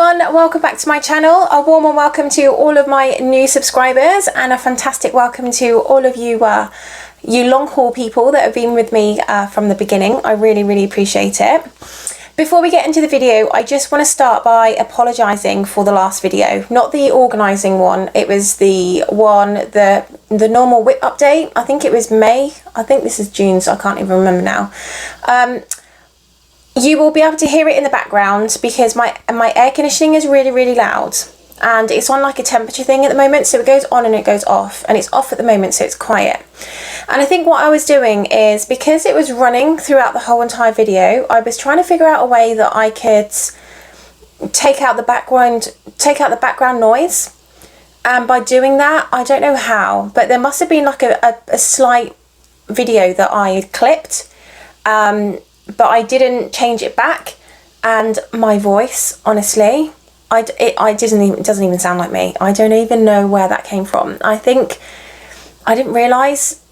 everyone, welcome back to my channel. A warm welcome to all of my new subscribers and a fantastic welcome to all of you long haul people that have been with me from the beginning. I really appreciate it. Before we get into the video, I just want to start by apologising for the last video. Not the organising one, it was the one, the normal whip update. I think it was May. I think this is June, so I can't even remember now. You will be able to hear it in the background because my air conditioning is really loud, and it's on like a temperature thing at the moment, so it goes on and it goes off, and it's off at the moment, so it's quiet. And I think what I was doing is, because it was running throughout the whole entire video, I was trying to figure out a way that I could take out the background noise. And by doing that, I don't know how, but there must have been like a slight video that I had clipped, but I didn't change it back, and my voice, honestly, it doesn't even sound like me. I don't even know where that came from. I think I didn't realise.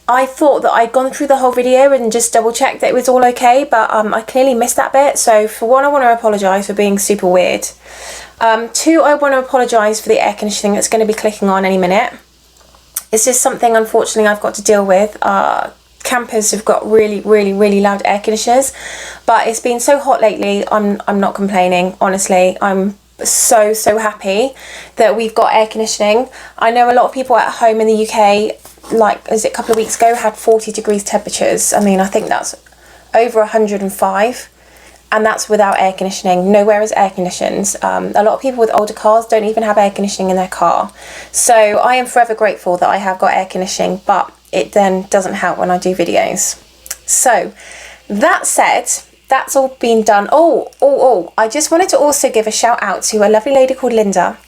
I thought that I'd gone through the whole video and just double checked that it was all okay, but I clearly missed that bit. So for one, I want to apologise for being super weird. Two, I want to apologise for the air conditioning that's going to be clicking on any minute. It's just something, unfortunately, I've got to deal with. Campers have got really loud air conditioners, but it's been so hot lately. I'm not complaining, honestly. I'm so happy that we've got air conditioning. I know a lot of people at home in the UK, like a couple of weeks ago, had 40 degrees temperatures. I mean, I think that's over 105, and that's without air conditioning. Nowhere is air conditioned. A lot of people with older cars don't even have air conditioning in their car, so I am forever grateful that I have got air conditioning, but it then doesn't help when I do videos. So that said, that's all been done. I just wanted to also give a shout out to a lovely lady called Linda,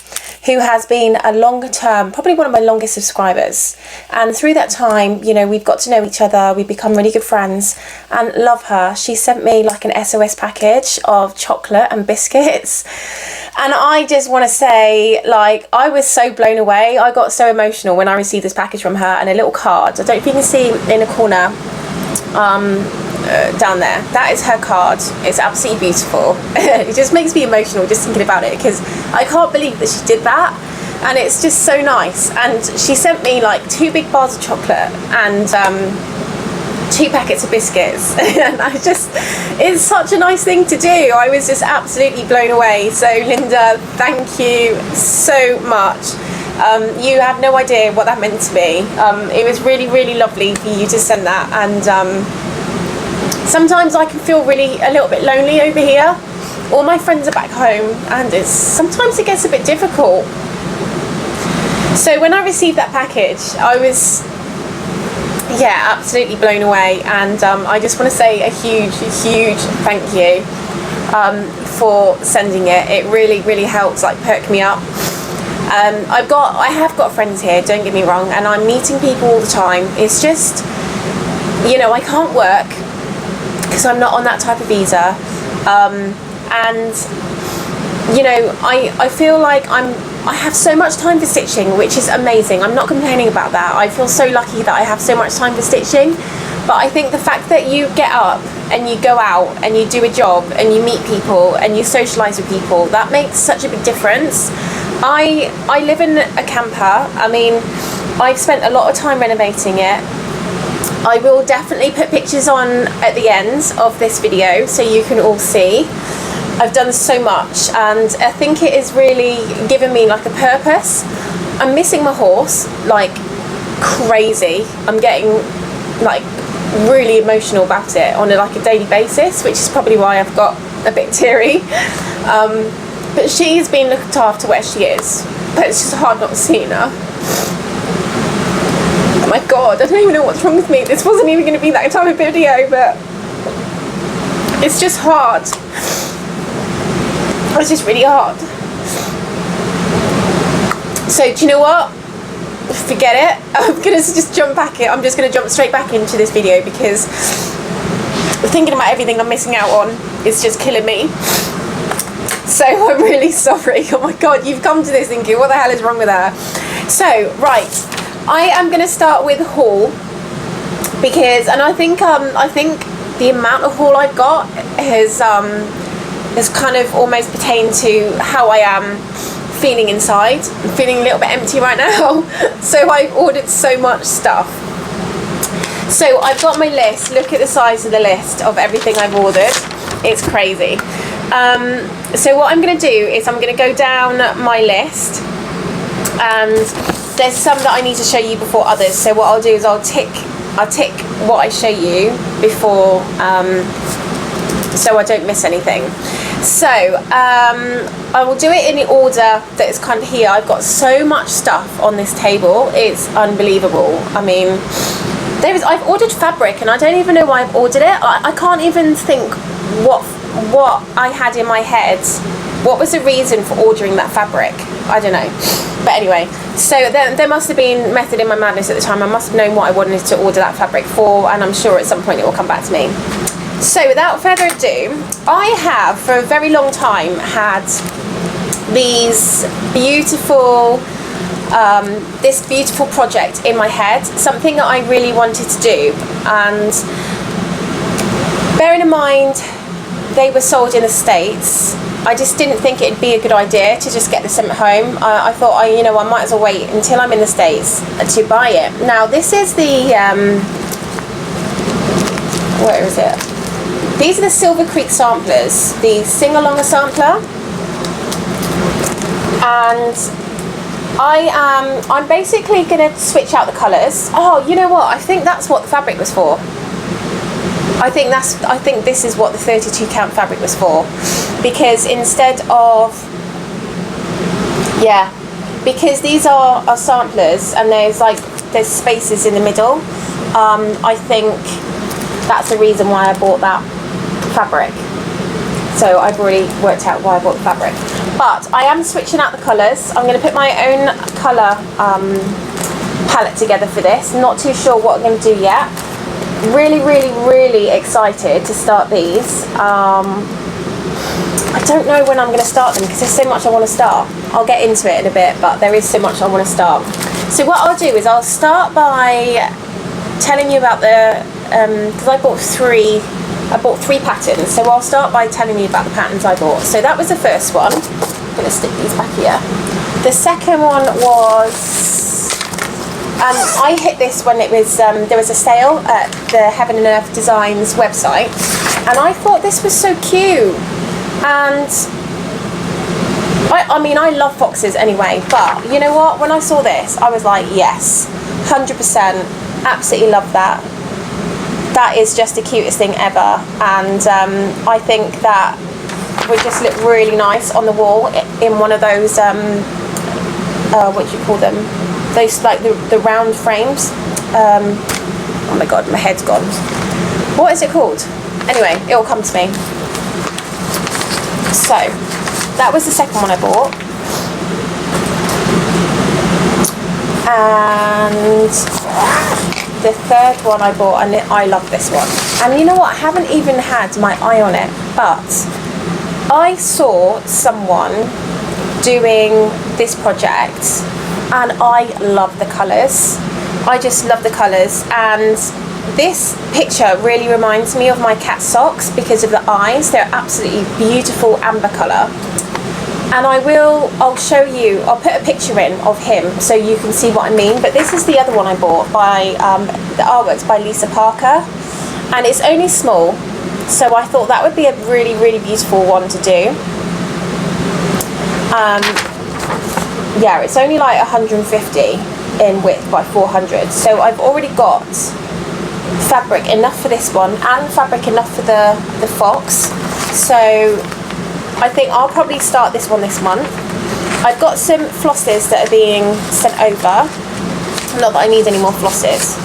who has been a longer term, probably one of my longest subscribers. And through that time, you know, we've got to know each other, we've become really good friends, and love her. She sent me like an SOS package of chocolate and biscuits. And I just want to say, like, I was so blown away. I got so emotional when I received this package from her, and a little card. I don't know if you can see in a corner, down there, that is her card. It's absolutely beautiful. It just makes me emotional just thinking about it, because I can't believe that she did that, and it's just so nice. And she sent me like 2 big bars of chocolate and 2 packets of biscuits, and it's such a nice thing to do. I was just absolutely blown away. So Linda, thank you so much. You have no idea what that meant to me. It was really lovely for you to send that, and sometimes I can feel a little bit lonely over here. All my friends are back home, and sometimes it gets a bit difficult. So when I received that package, I was absolutely blown away, and I just want to say a huge thank you for sending it. It really helps, like, perk me up. I have got friends here, don't get me wrong, and I'm meeting people all the time. It's just, you know, I can't work because I'm not on that type of visa, and you know, I feel like I have so much time for stitching, which is amazing. I'm not complaining about that. I feel so lucky that I have so much time for stitching, but I think the fact that you get up and you go out and you do a job and you meet people and you socialise with people, that makes such a big difference. I live in a camper. I mean, I've spent a lot of time renovating it. I will definitely put pictures on at the end of this video so you can all see. I've done so much, and I think it is really given me like a purpose. I'm missing my horse like crazy. I'm getting like really emotional about it on like a daily basis, which is probably why I've got a bit teary. But she's been looked after where she is, but it's just hard not seeing her. Oh my god, I don't even know what's wrong with me. This wasn't even going to be that type of video, but it's just hard. It's just really hard. So do you know what? Forget it. I'm gonna just jump back in. I'm just gonna jump straight back into this video, because thinking about everything I'm missing out on is just killing me. So I'm really sorry. Oh my god, you've come to this thinking, what the hell is wrong with her? So, right, I am going to start with haul, because, and I think the amount of haul I've got has has kind of almost pertained to how I am feeling inside. I'm feeling a little bit empty right now. So I've ordered so much stuff. So I've got my list. Look at the size of the list of everything I've ordered. It's crazy. So what I'm going to do is I'm going to go down my list, and there's some that I need to show you before others. So what I'll do is I'll tick what I show you before, so I don't miss anything. So I will do it in the order that is kind of here. I've got so much stuff on this table, it's unbelievable. I mean, I've ordered fabric and I don't even know why I've ordered it. I can't even think what I had in my head. What was the reason for ordering that fabric? I don't know. But anyway, so there must have been method in my madness at the time. I must have known what I wanted to order that fabric for, and I'm sure at some point it will come back to me. So without further ado, I have for a very long time had these beautiful this beautiful project in my head, something that I really wanted to do, and bearing in mind they were sold in the States, I just didn't think it'd be a good idea to just get this sent home. I thought, I might as well wait until I'm in the States to buy it. Now this is the where is it? These are the Silver Creek samplers, the sing-along sampler, and I'm basically going to switch out the colours. Oh, you know what? I think that's what the fabric was for. I think this is what the 32 count fabric was for, because instead of, yeah, because these are samplers and there's spaces in the middle. I think that's the reason why I bought that fabric. So I've already worked out why I bought the fabric. But I am switching out the colours. I'm going to put my own colour palette together for this. Not too sure what I'm going to do yet. Really, really, really excited to start these. I don't know when I'm going to start them because there's so much I want to start. I'll get into it in a bit, but there is so much I want to start. So what I'll do is I'll start by telling you about the, because I bought three patterns, so I'll start by telling you about the patterns I bought. So that was the first one. I'm going to stick these back here. The second one was, I hit this when it was, there was a sale at the Heaven and Earth Designs website, and I thought this was so cute. And I mean, I love foxes anyway, but you know what? When I saw this, I was like, yes, 100%, absolutely love that. That is just the cutest thing ever, and I think that would just look really nice on the wall in one of those, what do you call them? Those, like the round frames. Oh my god, my head's gone. What is it called? Anyway, it'll come to me. So, that was the second one I bought. And the third one I bought, and I love this one. And you know what? I haven't even had my eye on it, but I saw someone doing this project, and I love the colours. I just love the colours, and this picture really reminds me of my cat socks because of the eyes. They're absolutely beautiful amber colour. And I'll show you, I'll put a picture in of him so you can see what I mean. But this is the other one I bought by, the artwork's by Lisa Parker, and it's only small, so I thought that would be a really, really beautiful one to do. Yeah, it's only like 150 in width by 400, so I've already got fabric enough for this one and fabric enough for the fox. So I think I'll probably start this one this month. I've got some flosses that are being sent over. Not that I need any more flosses,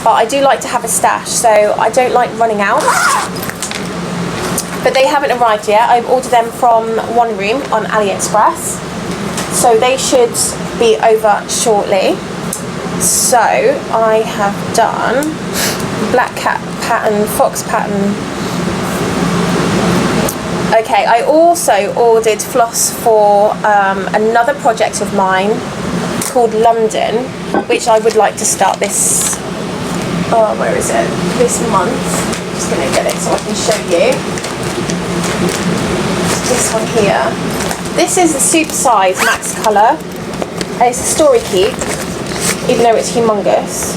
but I do like to have a stash, so I don't like running out. But they haven't arrived yet. I've ordered them from One Room on AliExpress, so they should be over shortly. So I have done black cat pattern, fox pattern. Okay, I also ordered floss for another project of mine called London, which I would like to start this, where is it? This month. I'm just going to get it so I can show you. this one here. This is the super size max colour, and it's a story keep, even though it's humongous.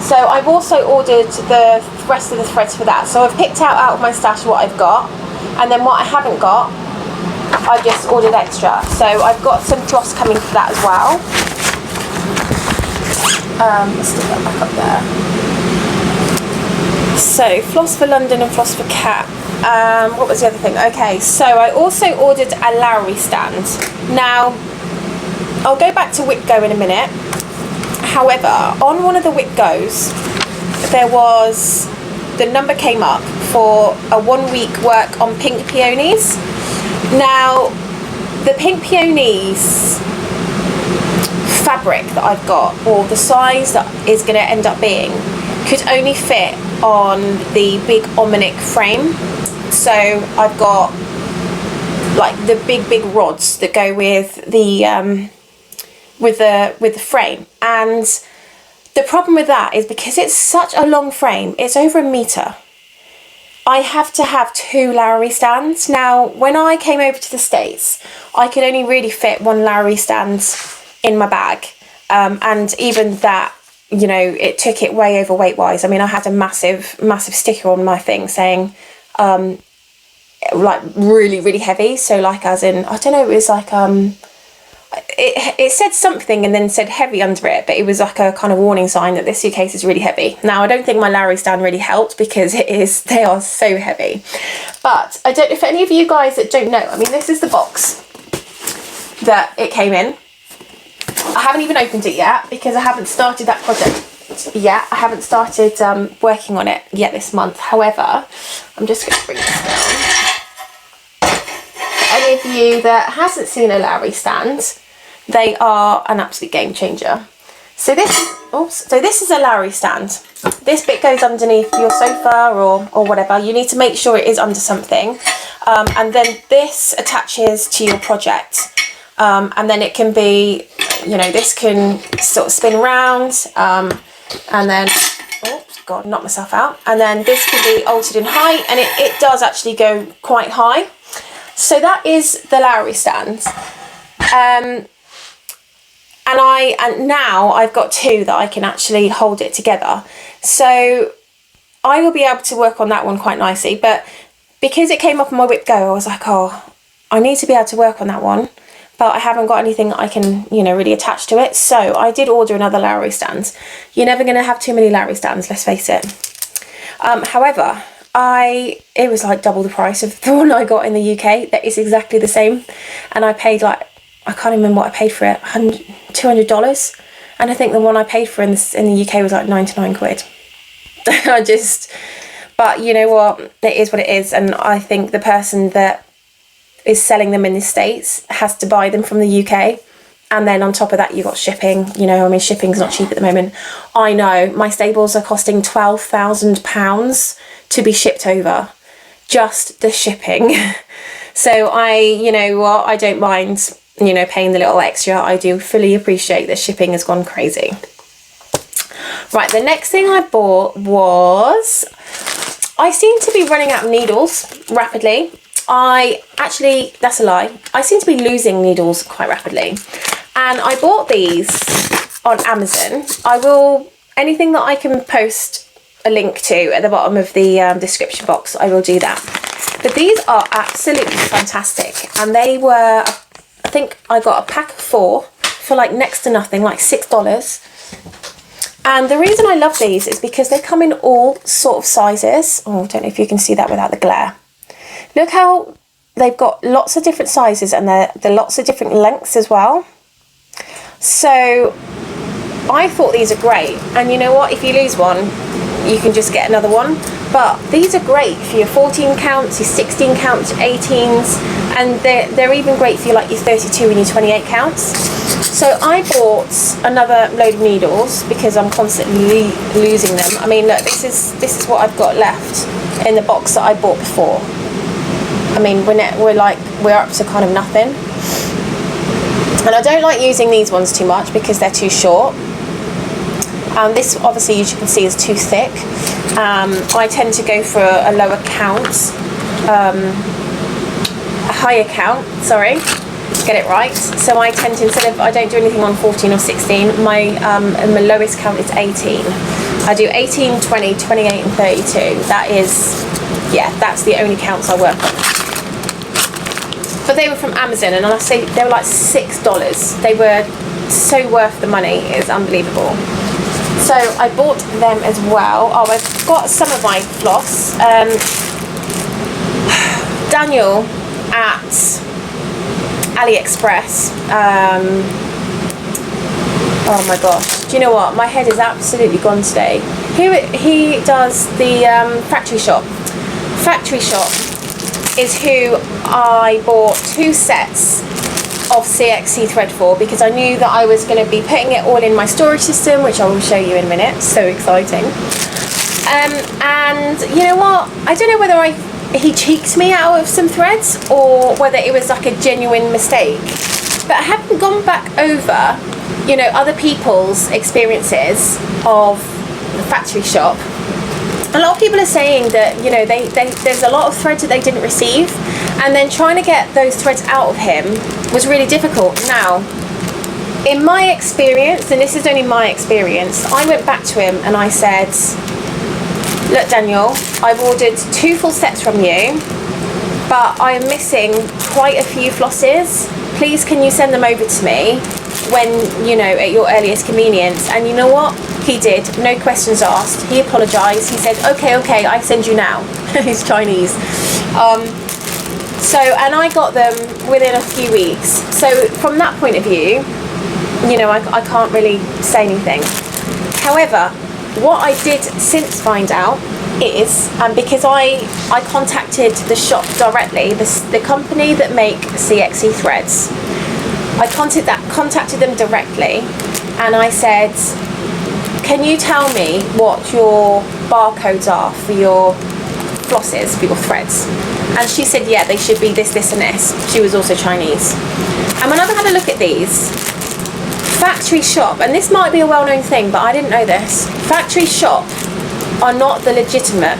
So I've also ordered the rest of the threads for that. So I've picked out of my stash what I've got, and then what I haven't got, I've just ordered extra. So I've got some floss coming for that as well. Let's stick that back up there. So floss for London and floss for Cat. What was the other thing? Okay, so I also ordered a Lowry stand. Now, I'll go back to Whitgo in a minute. However, on one of the Whitgos, there was, the number came up for a 1 week work on pink peonies. Now, the pink peonies fabric that I've got, or the size that is going to end up being, could only fit on the big Omanik frame. So I've got like the big rods that go with the frame, and the problem with that is because it's such a long frame, it's over a metre, I have to have 2 Lowry stands. Now, when I came over to the States, I could only really fit 1 Lowry stand in my bag, and even that, you know, it took it way over weight wise. I mean, I had a massive sticker on my thing saying like really heavy, so like as in, I don't know, it was like it said something and then said heavy under it, but it was like a kind of warning sign that this suitcase is really heavy. Now, I don't think my Lowry stand really helped because they are so heavy. But I don't know if any of you guys that don't know, I mean, this is the box that it came in. I haven't even opened it yet because I haven't started that project yet. I haven't started working on it yet this month. However, I'm just going to bring this down. For any of you that hasn't seen a Lowry stand, they are an absolute game changer. So this is a Lowry stand. This bit goes underneath your sofa or whatever. You need to make sure it is under something, and then this attaches to your project, and then it can be, you know, this can sort of spin around, and then, oops, God, knocked myself out. And then this can be altered in height, and it does actually go quite high. So that is the Lowry stand. And now I've got 2 that I can actually hold it together. So I will be able to work on that one quite nicely. But because it came up on my Whip Go, I was like, oh, I need to be able to work on that one. But I haven't got anything that I can, you know, really attach to it. So I did order another Lowry stand. You're never going to have too many Lowry stands, let's face it. However, it was like double the price of the one I got in the UK. That is exactly the same. And I paid like, I can't remember what I paid for it, $200. And I think the one I paid for in the UK was like 99 quid. But you know what, it is what it is. And I think the person that is selling them in the States has to buy them from the UK. And then on top of that, you got shipping. You know, I mean, shipping's not cheap at the moment. I know, my stables are costing £12,000 to be shipped over. Just the shipping. So you know what, I don't mind, you know, paying the little extra. I do fully appreciate that shipping has gone crazy. Right, the next thing I bought was, I seem to be running out of needles rapidly. Actually, that's a lie. I seem to be losing needles quite rapidly. And I bought these on Amazon. Anything that I can post a link to at the bottom of the description box, I will do that. But these are absolutely fantastic. And they were, I think I got a pack of 4 for like next to nothing, like $6. And the reason I love these is because they come in all sort of sizes. Oh, I don't know if you can see that without the glare. Look how they've got lots of different sizes, and they're lots of different lengths as well. So I thought these are great. And you know what? If you lose one, you can just get another one. But these are great for your 14 counts, your 16 counts, your 18s, and they're even great for your 32 and your 28 counts. So I bought another load of needles because I'm constantly losing them. I mean, look, this is what I've got left in the box that I bought before. I mean, we're up to kind of nothing. And I don't like using these ones too much because they're too short. This obviously, as you can see, is too thick. I tend to go for a lower count higher count, sorry, get it right. So I tend to, I don't do anything on 14 or 16, my lowest count is 18. I do 18, 20, 28 and 32. That is, yeah, that's the only counts I work on. But they were from Amazon, and I say they were like $6. They were so worth the money, it's unbelievable. So I bought them as well. Oh, I've got some of my floss. Daniel at AliExpress. Oh my gosh, do you know what? My head is absolutely gone today. He does the Factory Shop. Factory Shop is who I bought 2 sets of CXC thread for, because I knew that I was going to be putting it all in my storage system, which I will show you in a minute. So exciting. And you know what? I don't know whether he cheeked me out of some threads or whether it was like a genuine mistake. But I haven't gone back over, you know, other people's experiences of the Factory Shop. A lot of people are saying that, you know, there's a lot of threads that they didn't receive, and then trying to get those threads out of him was really difficult. Now, in my experience, and this is only my experience, I went back to him and I said, look Daniel, I've ordered 2 full sets from you, but I am missing quite a few flosses. Please can you send them over to me when, you know, at your earliest convenience? And you know what? He did, no questions asked. He apologised. He said, okay, I send you now. He's Chinese. So, and I got them within a few weeks. So from that point of view, you know, I can't really say anything. However, what I did since find out is, because I contacted the shop directly, the company that make CXC threads, I contacted them directly, and I said, can you tell me what your barcodes are for your flosses, for your threads? And she said, yeah, they should be this, this and this. She was also Chinese. And when I've had a look at these, Factory Shop, and this might be a well-known thing, but I didn't know this, Factory Shop are not the legitimate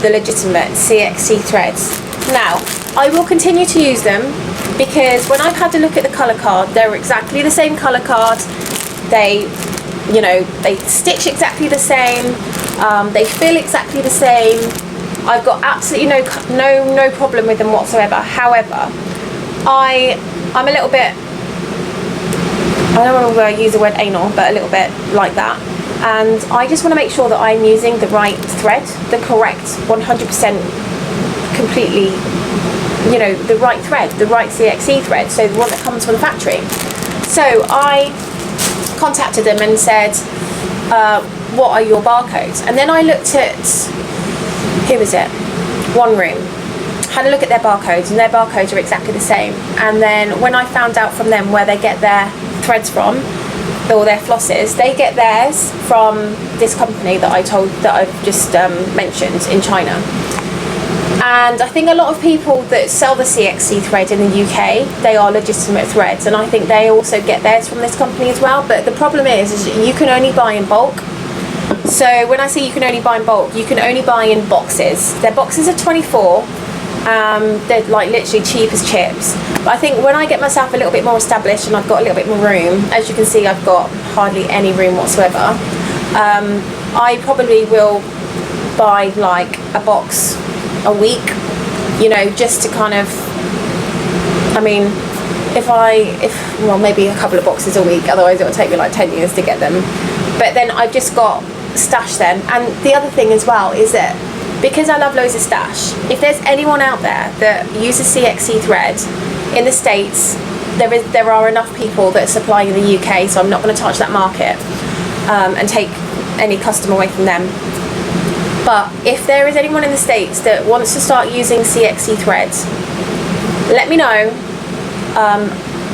CXC threads. Now, I will continue to use them, because when I've had to look at the colour card, they're exactly the same colour card. They, you know, they stitch exactly the same, they feel exactly the same. I've got absolutely no problem with them whatsoever. However, I'm a little bit, I don't want to use the word anal, but a little bit like that. And I just want to make sure that I'm using the right thread, the correct 100% completely, you know, the right thread, the right CXC thread, so the one that comes from the factory. So I contacted them and said, what are your barcodes? And then I looked at, who was it? One Room. Had a look at their barcodes, and their barcodes are exactly the same. And then when I found out from them where they get their threads from, or their flosses, they get theirs from this company that I've just mentioned in China. And I think a lot of people that sell the CXC thread in the UK, they are legitimate threads, and I think they also get theirs from this company as well. But the problem is you can only buy in bulk. So when I say you can only buy in bulk, you can only buy in boxes. Their boxes are 24. They're like literally cheap as chips. But I think when I get myself a little bit more established and I've got a little bit more room, as you can see, I've got hardly any room whatsoever, I probably will buy like a box a week, you know, just to kind of, I mean, well, maybe a couple of boxes a week, otherwise it will take me like 10 years to get them. But then I've just got stash then. And the other thing as well is that because I love loads of stash, if there's anyone out there that uses CXC thread in the States, there are enough people that are supplying in the UK, so I'm not going to touch that market and take any customer away from them. But if there is anyone in the States that wants to start using CXC threads, let me know.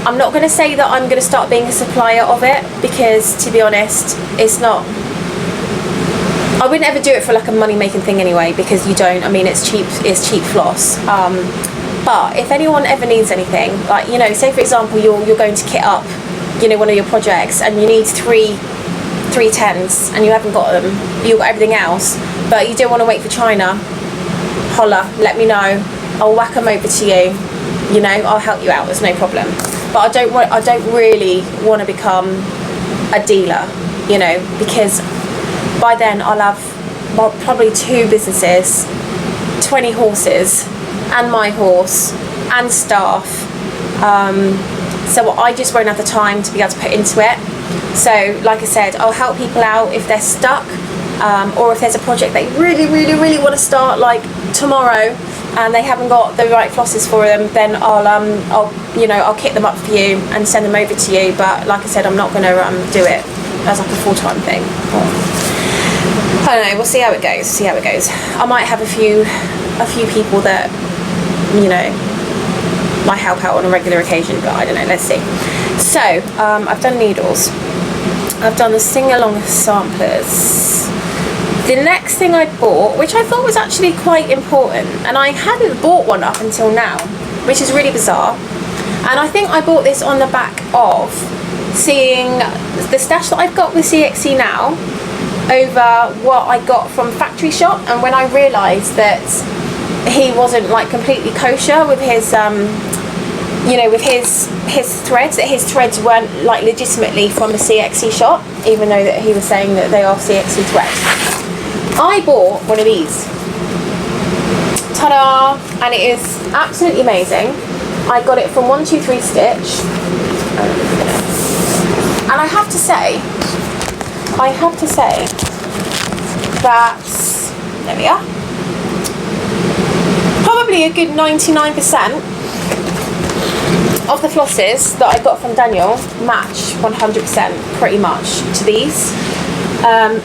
I'm not going to say that I'm going to start being a supplier of it, because to be honest, it's not, I wouldn't ever do it for like a money making thing anyway, because you don't, I mean, it's cheap floss. But if anyone ever needs anything, like, you know, say for example you're going to kit up, you know, one of your projects and you need three 10s and you haven't got them, you've got everything else, but you don't want to wait for China, holla, let me know. I'll whack them over to you. You know, I'll help you out. There's no problem. But I don't really want to become a dealer, you know, because by then I'll have probably 2 businesses, 20 horses, and my horse, and staff. So I just won't have the time to be able to put into it. So, like I said, I'll help people out if they're stuck, or if there's a project they really want to start, like tomorrow, and they haven't got the right flosses for them, then I'll kit them up for you and send them over to you. But like I said, I'm not going to do it as like a full-time thing. I don't know. We'll see how it goes. I might have a few people that, you know, might help out on a regular occasion, but I don't know. Let's see. So I've done needles. I've done the sing-along samplers. The next thing I bought, which I thought was actually quite important, and I hadn't bought one up until now, which is really bizarre, and I think I bought this on the back of seeing the stash that I've got with CXC now over what I got from Factory Shop, and when I realised that he wasn't like completely kosher with his you know, with his threads, that his threads weren't like legitimately from the CXC shop, even though that he was saying that they are CXC threads. I bought one of these. Ta-da! And it is absolutely amazing. I got it from 123 Stitch. And I have to say that, there we are, probably a good 99% of the flosses that I got from Daniel match 100% pretty much to these.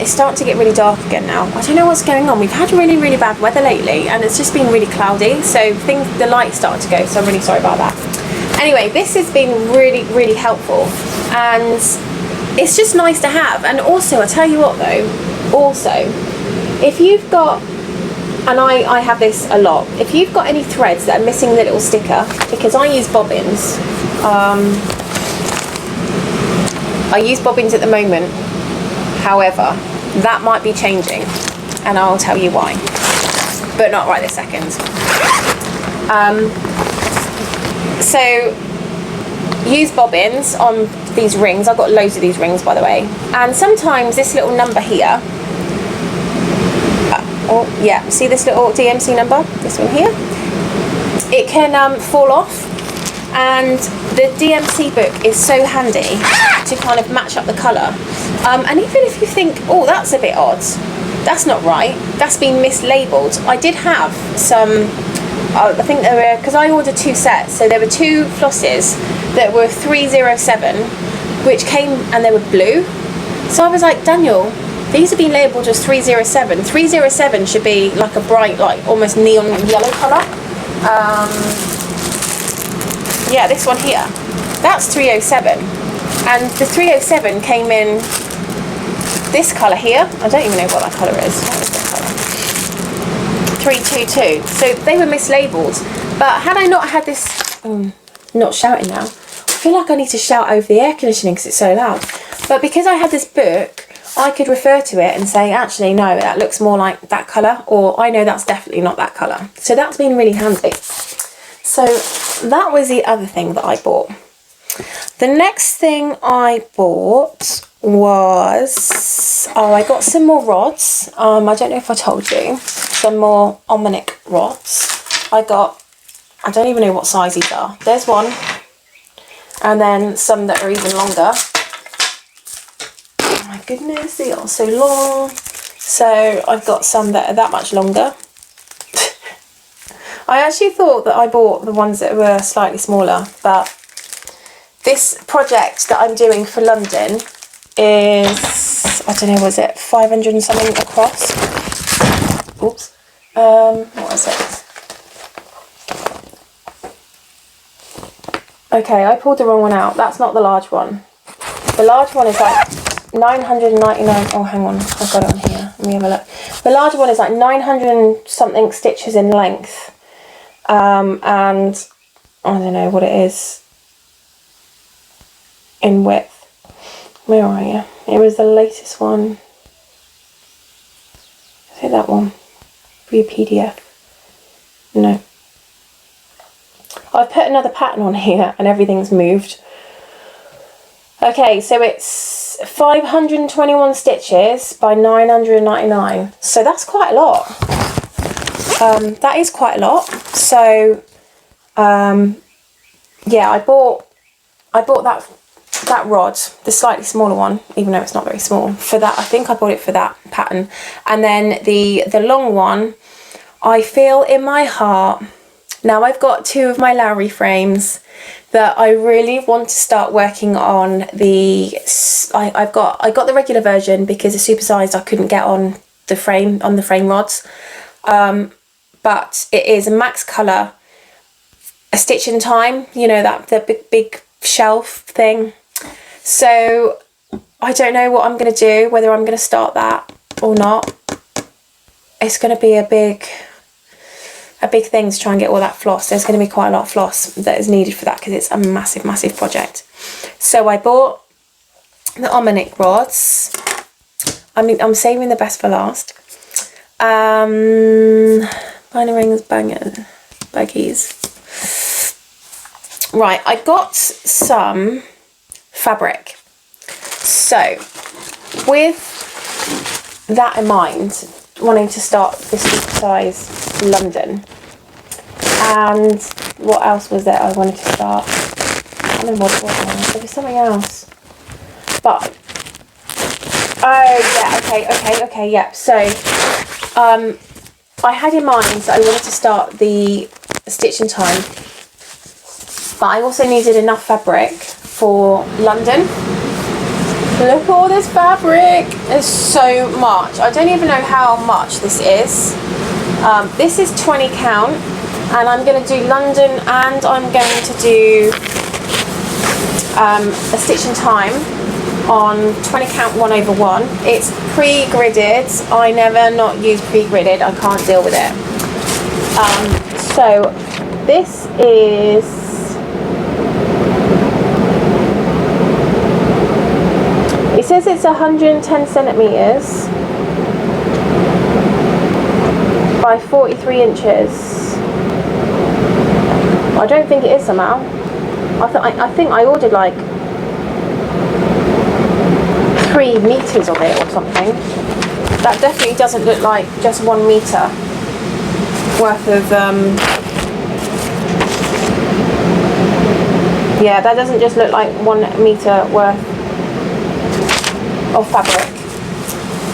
It's starting to get really dark again now. I don't know what's going on. We've had really bad weather lately, and it's just been really cloudy, so the light's starting to go, so I'm really sorry about that. Anyway, this has been really helpful, and it's just nice to have. And also, I tell you what though, also, if you've got, and I have this a lot, if you've got any threads that are missing the little sticker, because I use bobbins, I use bobbins at the moment. However, that might be changing, and I'll tell you why, but not right this second. So use bobbins on these rings. I've got loads of these rings, by the way, and sometimes this little number here, oh yeah, see this little DMC number, this one here, it can fall off, and the DMC book is so handy to kind of match up the colour. And even if you think, oh, that's a bit odd, that's not right, that's been mislabelled. I did have some, I think there were, because I ordered 2 sets, so there were 2 flosses that were 307, which came and they were blue. So I was like, Daniel, these have been labelled as 307. 307 should be like a bright, like almost neon yellow colour. Yeah, this one here, that's 307. And the 307 came in this colour here. I don't even know what that colour is. What is that colour? 322. So they were mislabelled. But had I not had this... not shouting now. I feel like I need to shout over the air conditioning because it's so loud. But because I had this book, I could refer to it and say, actually, no, that looks more like that colour. Or I know that's definitely not that colour. So that's been really handy. So that was the other thing that I bought. The next thing I bought was, I got some more rods. I don't know if I told you, some more Omanik rods. I don't even know what size these are. There's one, and then some that are even longer. Oh my goodness, they are so long. So I've got some that are that much longer. I actually thought that I bought the ones that were slightly smaller, but this project that I'm doing for London is, I don't know, was it 500 and something across? Oops. What is it? Okay, I pulled the wrong one out. That's not the large one. The large one is like 999. Oh, hang on. I've got it on here. Let me have a look. The large one is like 900 and something stitches in length. And I don't know what it is in width. Where are you? It was the latest one. Is it that one? For your PDF? No. I've put another pattern on here and everything's moved. Okay, so it's 521 stitches by 999. So that's quite a lot. That is quite a lot. So yeah, I bought that rod, the slightly smaller one, even though it's not very small, for that. I think I bought it for that pattern. And then the long one, I feel in my heart, now I've got 2 of my Lowry frames, that I really want to start working on the, I got the regular version because the supersized I couldn't get on the frame rods. But it is a max colour, a stitch in time, you know, that the big shelf thing. So I don't know what I'm going to do, whether I'm going to start that or not. It's going to be a big thing to try and get all that floss. There's going to be quite a lot of floss that is needed for that because it's a massive project. So I bought the Omanik Rods. I'm saving the best for last. Binder rings, baggies. Right, I got some fabric. So with that in mind, wanting to start this size London, and what else was there I wanted to start? I don't know what it was. There was something else, but oh yeah, okay, yeah. So I had in mind that I wanted to start the stitch in time, but I also needed enough fabric for London. Look at all this fabric. There's so much. I don't even know how much this is. This is 20 count, and I'm going to do London, and I'm going to do a stitch in time on 20 count 1/1. It's pre-gridded. I never not use pre-gridded. I can't deal with it. So this is, it says it's 110 centimeters by 43 inches. I don't think it is somehow. I think I ordered like 3 meters of it or something. That definitely doesn't look like just 1 meter worth of yeah, that doesn't just look like 1 meter worth of fabric.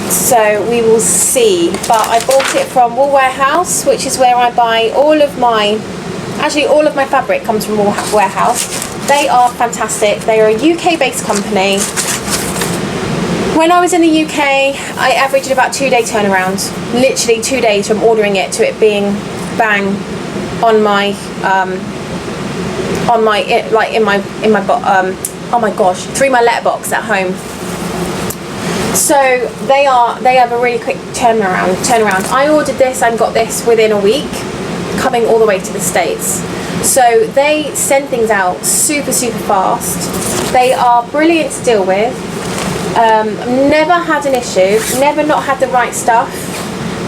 So we will see. But I bought it from Wool Warehouse, which is where I buy all of my fabric comes from Wool Warehouse. They are fantastic. They are a UK based company. When I was in the UK, I averaged about 2-day turnaround. Literally 2 days from ordering it to it being bang on my oh my gosh, through my letterbox at home. So they have a really quick turnaround. I ordered this and got this within a week, coming all the way to the States. So they send things out super fast. They are brilliant to deal with. Never had an issue, never not had the right stuff,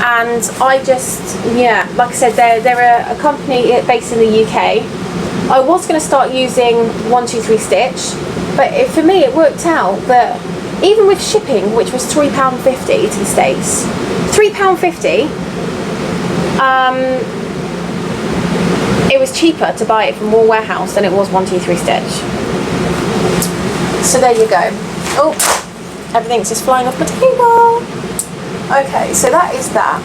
and I just, yeah, like I said, they're a company based in the UK. I was going to start using 123 stitch, but for me it worked out that even with shipping, which was £3.50 to the States, £3.50, it was cheaper to buy it from Wool Warehouse than it was 123 stitch. So there you go. Oh, everything's just flying off my table. Okay, so that is that.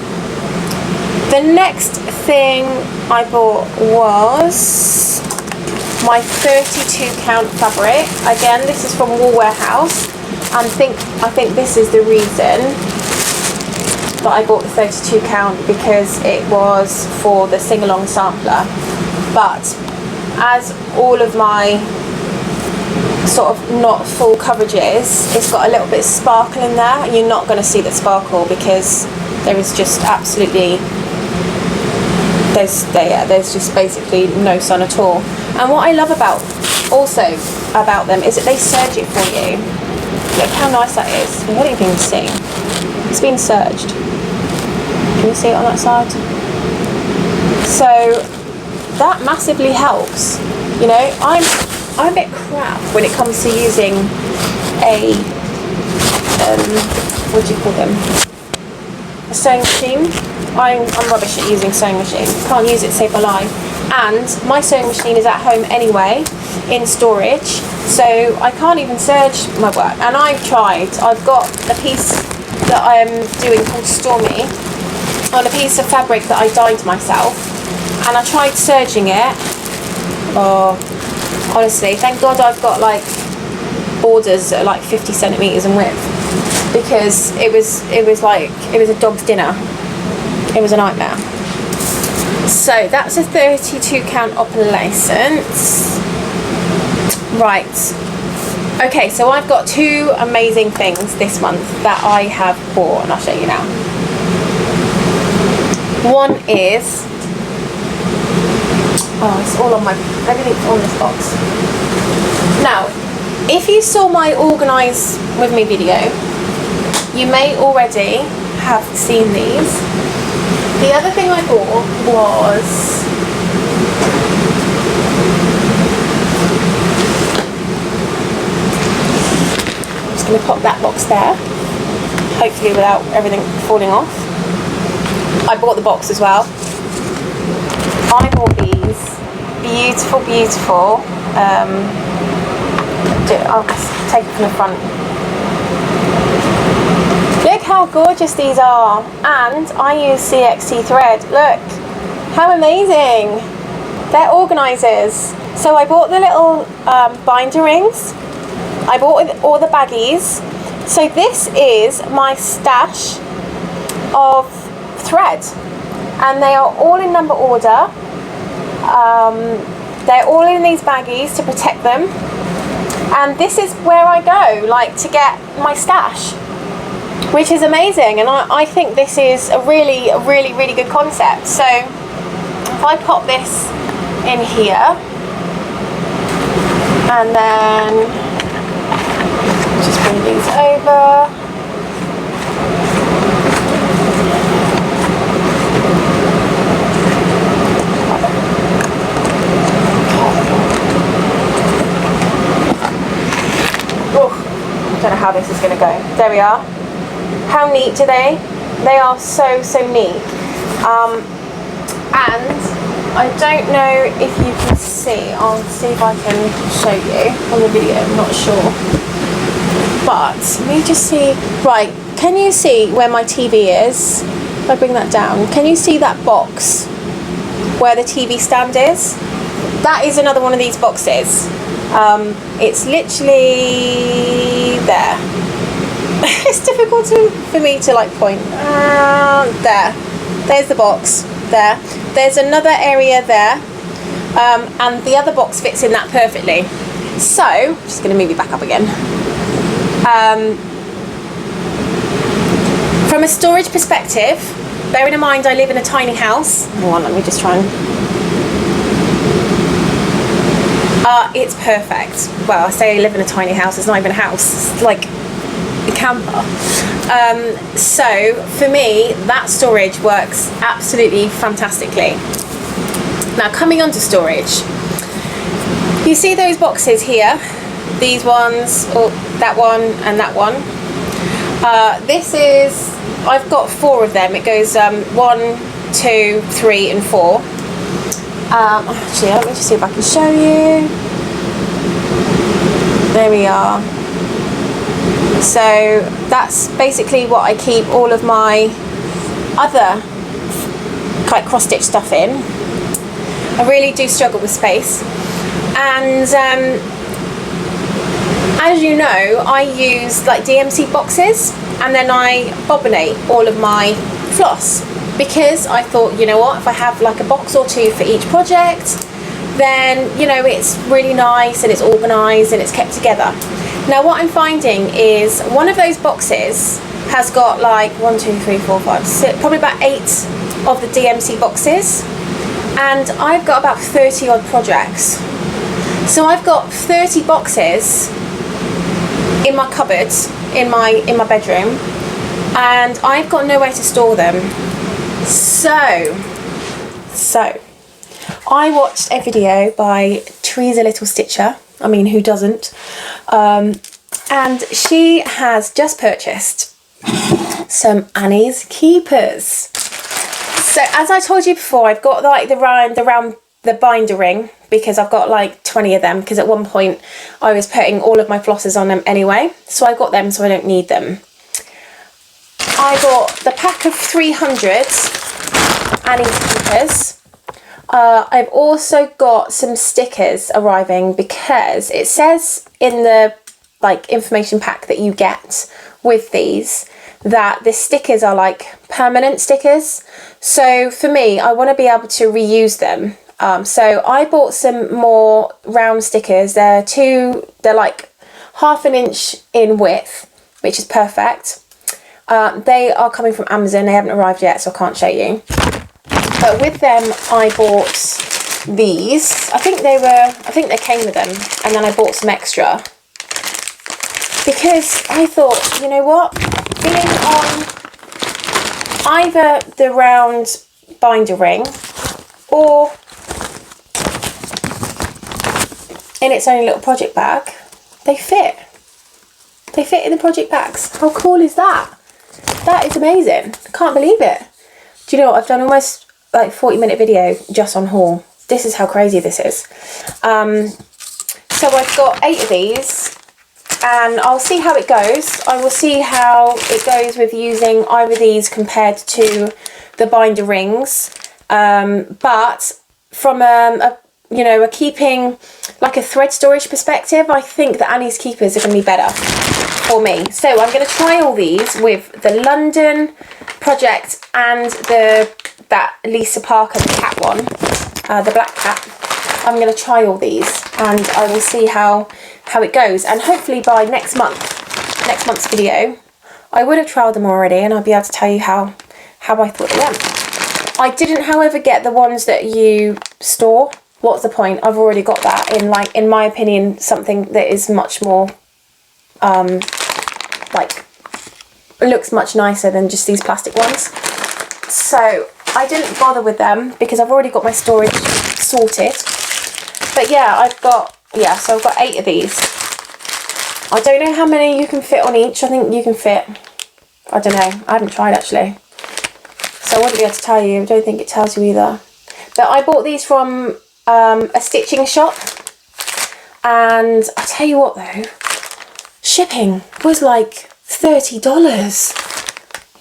The next thing I bought was my 32 count fabric. Again, this is from Wool Warehouse, and I think this is the reason that I bought the 32 count, because it was for the sing-along sampler. But as all of my sort of not full coverages, it's got a little bit of sparkle in there, and you're not going to see the sparkle because there is just absolutely there's just basically no sun at all. And what I love about them is that they serge it for you. Look how nice that is. I don't even see. It's been serged. Can you see it on that side? So that massively helps. You know, I'm a bit crap when it comes to using a what do you call them? A sewing machine. I'm rubbish at using sewing machines. Can't use it to save my life. And my sewing machine is at home anyway, in storage, so I can't even serge my work. And I've tried. I've got a piece that I'm doing called Stormy on a piece of fabric that I dyed myself, and I tried serging it. Oh, honestly, thank God I've got like borders that are like 50 centimetres in width, because it was a dog's dinner. It was a nightmare. So that's a 32 count opalescence. Right. Okay, so I've got two amazing things this month that I have bought, and I'll show you now. One is, oh, it's all on everything's on this box. Now, if you saw my Organise With Me video, you may already have seen these. The other thing I bought was I'm just going to pop that box there, hopefully without everything falling off. I bought the box as well. I bought these beautiful I'll just take it from the front. Look how gorgeous these are, and I use CXC thread. Look how amazing. They're organisers. So I bought the little binder rings, I bought all the baggies. So this is my stash of thread, and they are all in number order. They're all in these baggies to protect them, and this is where I go, like, to get my stash, which is amazing. And I think this is a really good concept. So if I pop this in here, and then just bring these over. I don't know how this is going to go. There we are. How neat do they? They are so neat. And I don't know if you can see. I'll see if I can show you on the video. I'm not sure. But let me just see. Right, can you see where my TV is? If I bring that down, can you see that box where the TV stand is? That is another one of these boxes. It's literally there. It's difficult for me to like point. There. There's the box. There. There's another area there. And the other box fits in that perfectly. So, I'm just going to move you back up again. From a storage perspective, bearing in mind I live in a tiny house. Hold on, let me just try and... it's perfect. Well, I say I live in a tiny house, it's not even a house, it's like a camper. So for me, that storage works absolutely fantastically. Now, coming on to storage, you see those boxes here, these ones, or that one and that one. This is, I've got 4 of them. It goes 1, 2, 3 and 4. Actually, let me just see if I can show you. There we are. So that's basically what I keep all of my other like cross stitch stuff in. I really do struggle with space, and as you know, I use like DMC boxes, and then I bobbinate all of my floss, because I thought, you know what, if I have like a box or 2 for each project, then, you know, it's really nice and it's organised and it's kept together. Now what I'm finding is one of those boxes has got like 1, 2, 3, 4, 5, 6, probably about 8 of the DMC boxes, and I've got about 30 odd projects. So I've got 30 boxes in my cupboards in my bedroom, and I've got nowhere to store them. So I watched a video by Teresa Little Stitcher. I mean, who doesn't? And she has just purchased some Annie's Keepers. So as I told you before, I've got like the binder ring, because I've got like 20 of them, because at one point I was putting all of my flosses on them anyway. So I got them so I don't need them. I got the pack of 300 Annie's Keepers. I've also got some stickers arriving, because it says in the like information pack that you get with these that the stickers are like permanent stickers. So for me, I want to be able to reuse them. So I bought some more round stickers. They're like 1/2 inch in width, which is perfect. They are coming from Amazon. They haven't arrived yet, so I can't show you. But with them, I bought these. I think they came with them, and then I bought some extra, because I thought, you know what, being on either the round binder ring or in its own little project bag, they fit in the project bags. How cool is that? That is amazing. I can't believe it. Do you know what, I've done almost like 40-minute video just on haul. This is how crazy this is. So I've got 8 of these, and I'll see how it goes. I will see how it goes with using either of these compared to the binder rings. But from a keeping like a thread storage perspective, I think the Annie's Keepers are going to be better for me. So I'm going to try all these with the London project and that Lisa Parker, the cat one, the black cat. I'm going to try all these, and I will see how it goes. And hopefully by next month's video, I would have trialed them already, and I'll be able to tell you how I thought they went. I didn't, however, get the ones that you store. What's the point? I've already got that in my opinion, something that is much more looks much nicer than just these plastic ones. So I didn't bother with them because I've already got my storage sorted. But yeah, I've got 8 of these. I don't know how many you can fit on each. I think you can fit, I don't know, I haven't tried actually, so I wouldn't be able to tell you. I don't think it tells you either. But I bought these from a stitching shop, and I tell you what though, shipping was like $30.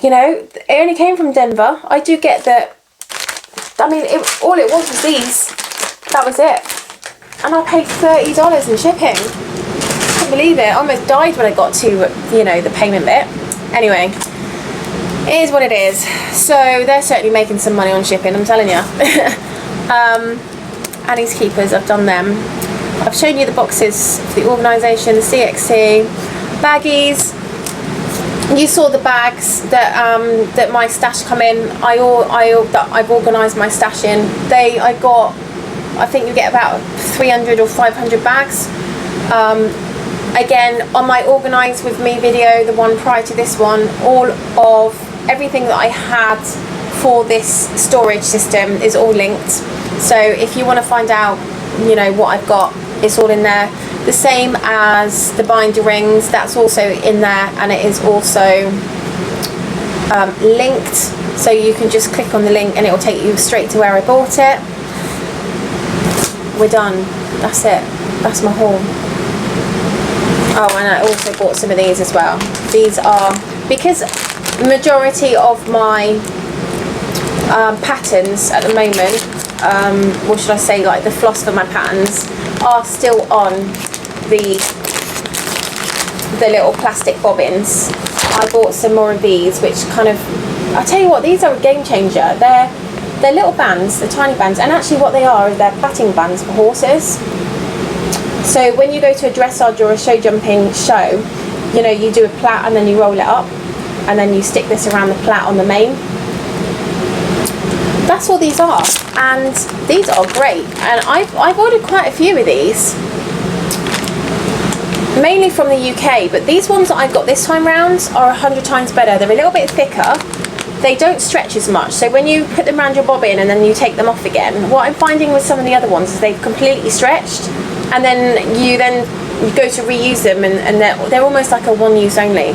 You know, it only came from Denver. I do get that. I mean, all it was these. That was it. And I paid $30 in shipping. I can't believe it. I almost died when I got to, the payment bit. Anyway, it is what it is. So they're certainly making some money on shipping, I'm telling you. Annie's Keepers, I've done them. I've shown you the boxes for the organisation, the CXC, Baggies. You saw the bags that my stash come in. I've organised my stash in. I think you get about 300 or 500 bags. Again, on my Organise With Me video, the one prior to this one, all of everything that I had for this storage system is all linked. So if you want to find out, what I've got, it's all in there. The same as the binder rings, that's also in there, and it is also linked. So you can just click on the link and it will take you straight to where I bought it. We're done. That's it. That's my haul. Oh, and I also bought some of these as well. These are, because majority of my patterns at the moment, what should I say, like the floss for my patterns, are still on the little plastic bobbins. I bought some more of these, which kind of, I tell you what, these are a game changer. They're little bands, they're tiny bands, and actually what they are is they're plaiting bands for horses. So when you go to a dressage or a show jumping show, you do a plait and then you roll it up, and then you stick this around the plait on the mane. That's what these are, and these are great. And I've ordered quite a few of these, mainly from the UK, but these ones that I've got this time round are 100 times better. They're a little bit thicker, they don't stretch as much. So when you put them around your bobbin and then you take them off again, what I'm finding with some of the other ones is they've completely stretched, and then you go to reuse them, and they're almost like a one use only.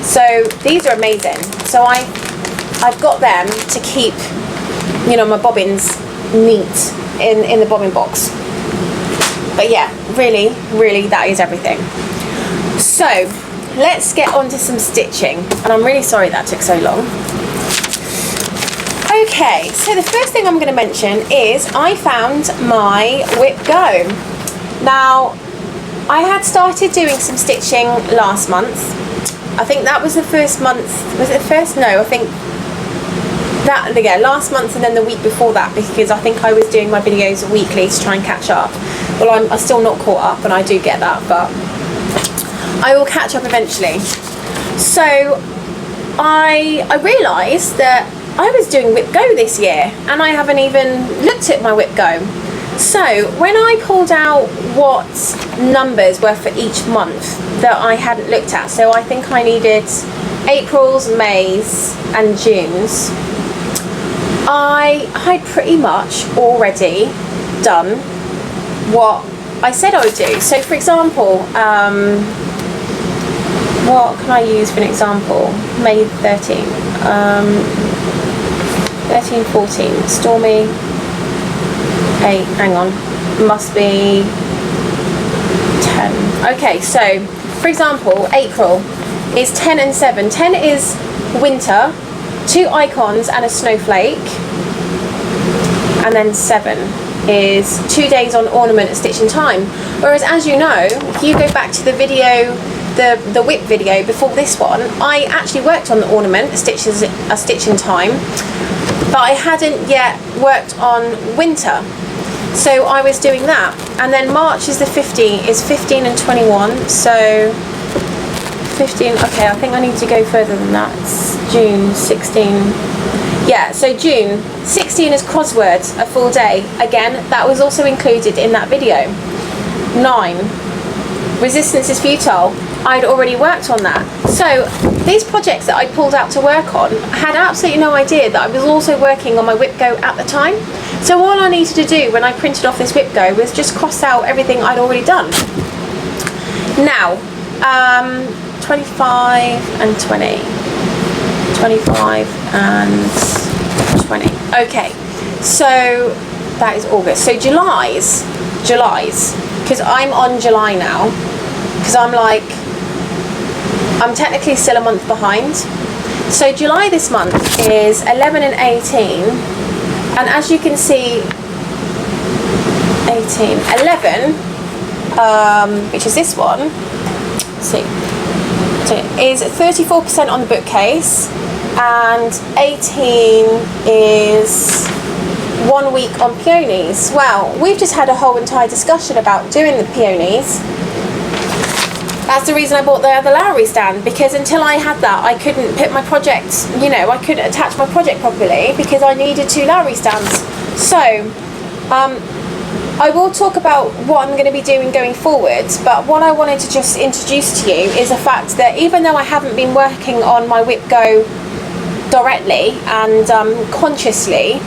So these are amazing. So I've got them to keep, you know, my bobbins neat in the bobbin box. But yeah, really that is everything. So let's get on to some stitching, and I'm really sorry that took so long. Okay, so the first thing I'm going to mention is I found my Whip Go. Now, I had started doing some stitching last month. I think that was the first month. Was it the first? No, I think that, yeah, last month, and then the week before that, because I think I was doing my videos weekly to try and catch up. Well, I'm still not caught up, and I do get that, but I will catch up eventually. So I realised that I was doing Whip Go this year, and I haven't even looked at my Whip Go. So when I pulled out what numbers were for each month that I hadn't looked at, so I think I needed April's, May's and June's, I had pretty much already done what I said I would do. So for example, what can I use for an example? May 13, 13, 14, Stormy, 8, hang on, must be 10. Okay, so for example, April is 10 and 7. 10 is winter, 2 icons and a snowflake, and then 7 is 2 days on ornament and stitch in time. Whereas, as you know, if you go back to the video, the whip video before this one, I actually worked on the ornament, a stitch in time, but I hadn't yet worked on winter. So I was doing that, and then March is 15 and 21. So 15. Okay, I think I need to go further than that. It's June 16. Yeah, so June 16 is crosswords, a full day. Again, that was also included in that video. 9, resistance is futile. I'd already worked on that. So these projects that I pulled out to work on, I had absolutely no idea that I was also working on my Whip Go at the time. So all I needed to do when I printed off this Whip Go was just cross out everything I'd already done. Now, 25 and 20. 25 and 20. Okay, so that is August. So July's, because I'm on July now, because I'm technically still a month behind. So July this month is 11 and 18, and as you can see, 11, which is this one, let's see, is 34% on the bookcase, and 18 is 1 week on peonies. Well, we've just had a whole entire discussion about doing the peonies. That's the reason I bought the Lowry Stand, because until I had that, I couldn't put my project, you know, I couldn't attach my project properly because I needed 2 Lowry stands. So, I will talk about what I'm going to be doing going forwards, but what I wanted to just introduce to you is the fact that even though I haven't been working on my Whip Go directly and consciously,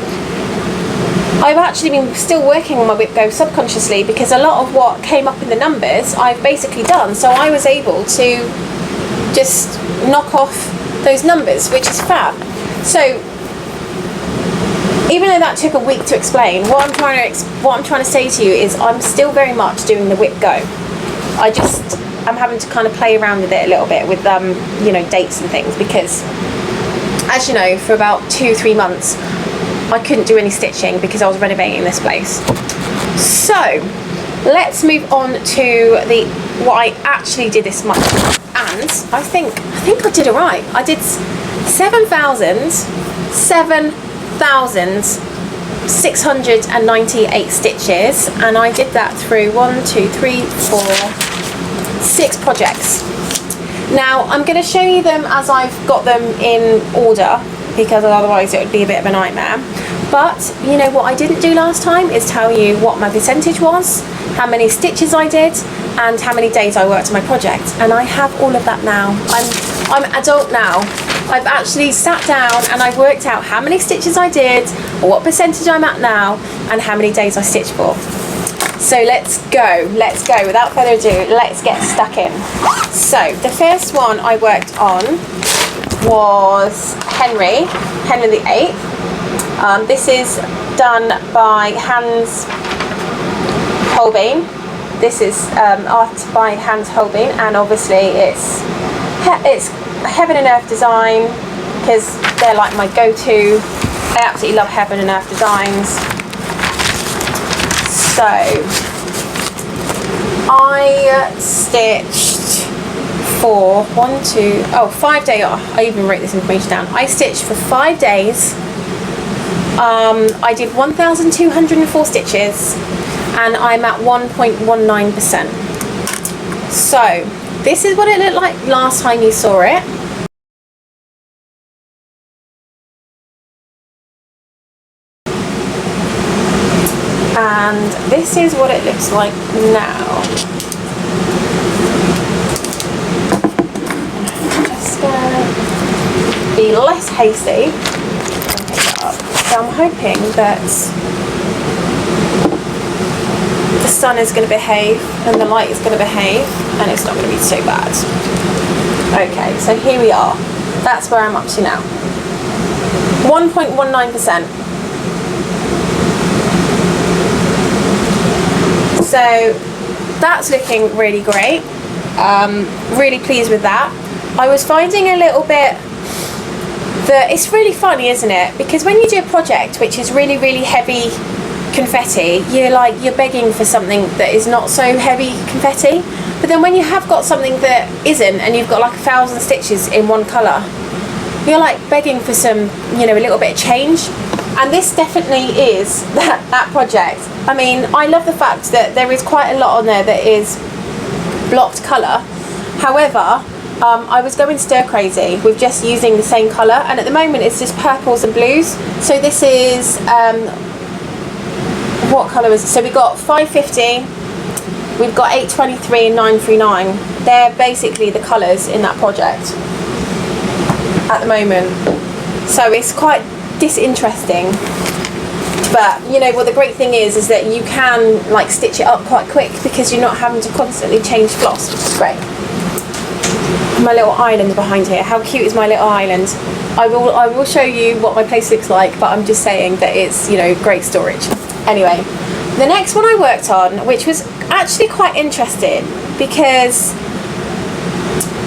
I've actually been still working on my Whip Go subconsciously, because a lot of what came up in the numbers I've basically done, so I was able to just knock off those numbers, which is fab. So even though that took a week to explain, what I'm trying to say to you is I'm still very much doing the Whip Go. I'm having to kind of play around with it a little bit with you know, dates and things, because as you know, for about 2-3 months I couldn't do any stitching because I was renovating this place. So let's move on to what I actually did this month, and I think I did it right. I did 7,698 stitches, and I did that through 6 projects. Now I'm going to show you them as I've got them in order, because otherwise it would be a bit of a nightmare. But you know what I didn't do last time is tell you what my percentage was, how many stitches I did, and how many days I worked on my project, and I have all of that now. I'm adult now, I've actually sat down and I've worked out how many stitches I did, or what percentage I'm at now, and how many days I stitched for. So let's go, without further ado, let's get stuck in. So the first one I worked on was Henry VIII. This is done by Hans Holbein. This is art by Hans Holbein, and obviously it's Heaven and Earth design, because they're like my go-to. I absolutely love Heaven and Earth designs. So I stitched for 5 days. I even wrote this information down. I stitched for 5 days. I did 1,204 stitches, and I'm at 1.19%. So this is what it looked like last time you saw it. And this is what it looks like now. Just gonna be less hasty. So I'm hoping that the sun is going to behave and the light is going to behave, and it's not going to be so bad. Okay, so here we are. That's where I'm up to now. 1.19%. So that's looking really great. Really pleased with that. I was finding a little bit that it's really funny, isn't it? Because when you do a project which is really, really heavy confetti, you're begging for something that is not so heavy confetti. But then when you have got something that isn't, and you've got like 1,000 stitches in one colour, you're like begging for some, a little bit of change. And this definitely is that project. I mean, I love the fact that there is quite a lot on there that is blocked colour. However, I was going stir crazy with just using the same colour, and at the moment it's just purples and blues. So this is, what colour is it? So we've got 550, we've got 823 and 939. They're basically the colours in that project at the moment. So it's quite disinteresting. But the great thing is that you can like stitch it up quite quick, because you're not having to constantly change floss, which is great. My little island behind here. How cute is my little island? I will show you what my place looks like, but I'm just saying that it's great storage. Anyway, the next one I worked on, which was actually quite interesting, because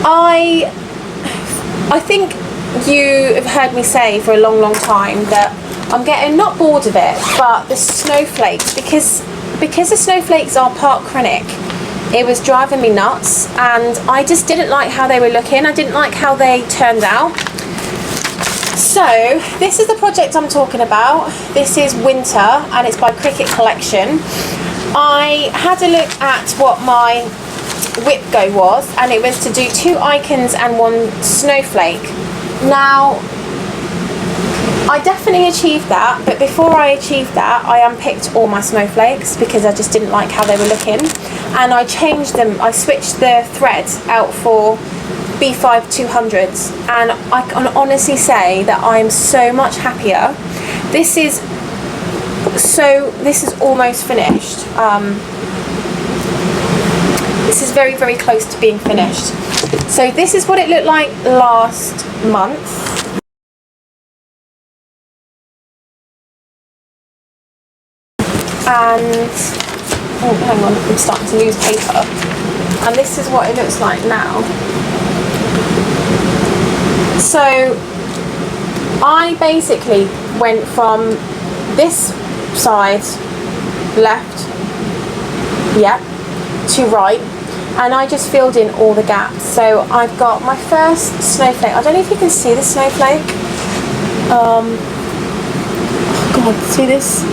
I think you have heard me say for a long time that I'm getting not bored of it, but the snowflakes, because the snowflakes are part acrylic, it was driving me nuts, and I just didn't like how they were looking. I didn't like how they turned out. So this is the project I'm talking about. This is Winter, and it's by Cricket Collection. I had a look at what my whip go was, and it was to do 2 icons and 1 snowflake. Now, I definitely achieved that, but before I achieved that, I unpicked all my snowflakes because I just didn't like how they were looking, and I changed them. I switched the threads out for VIII 200s, and I can honestly say that I am so much happier. This is almost finished. This is very, very close to being finished. So this is what it looked like last month. And oh, hang on, I'm starting to lose paper. And this is what it looks like now. So I basically went from this side left, to right, and I just filled in all the gaps. So I've got my first snowflake. I don't know if you can see the snowflake. Oh God, see this?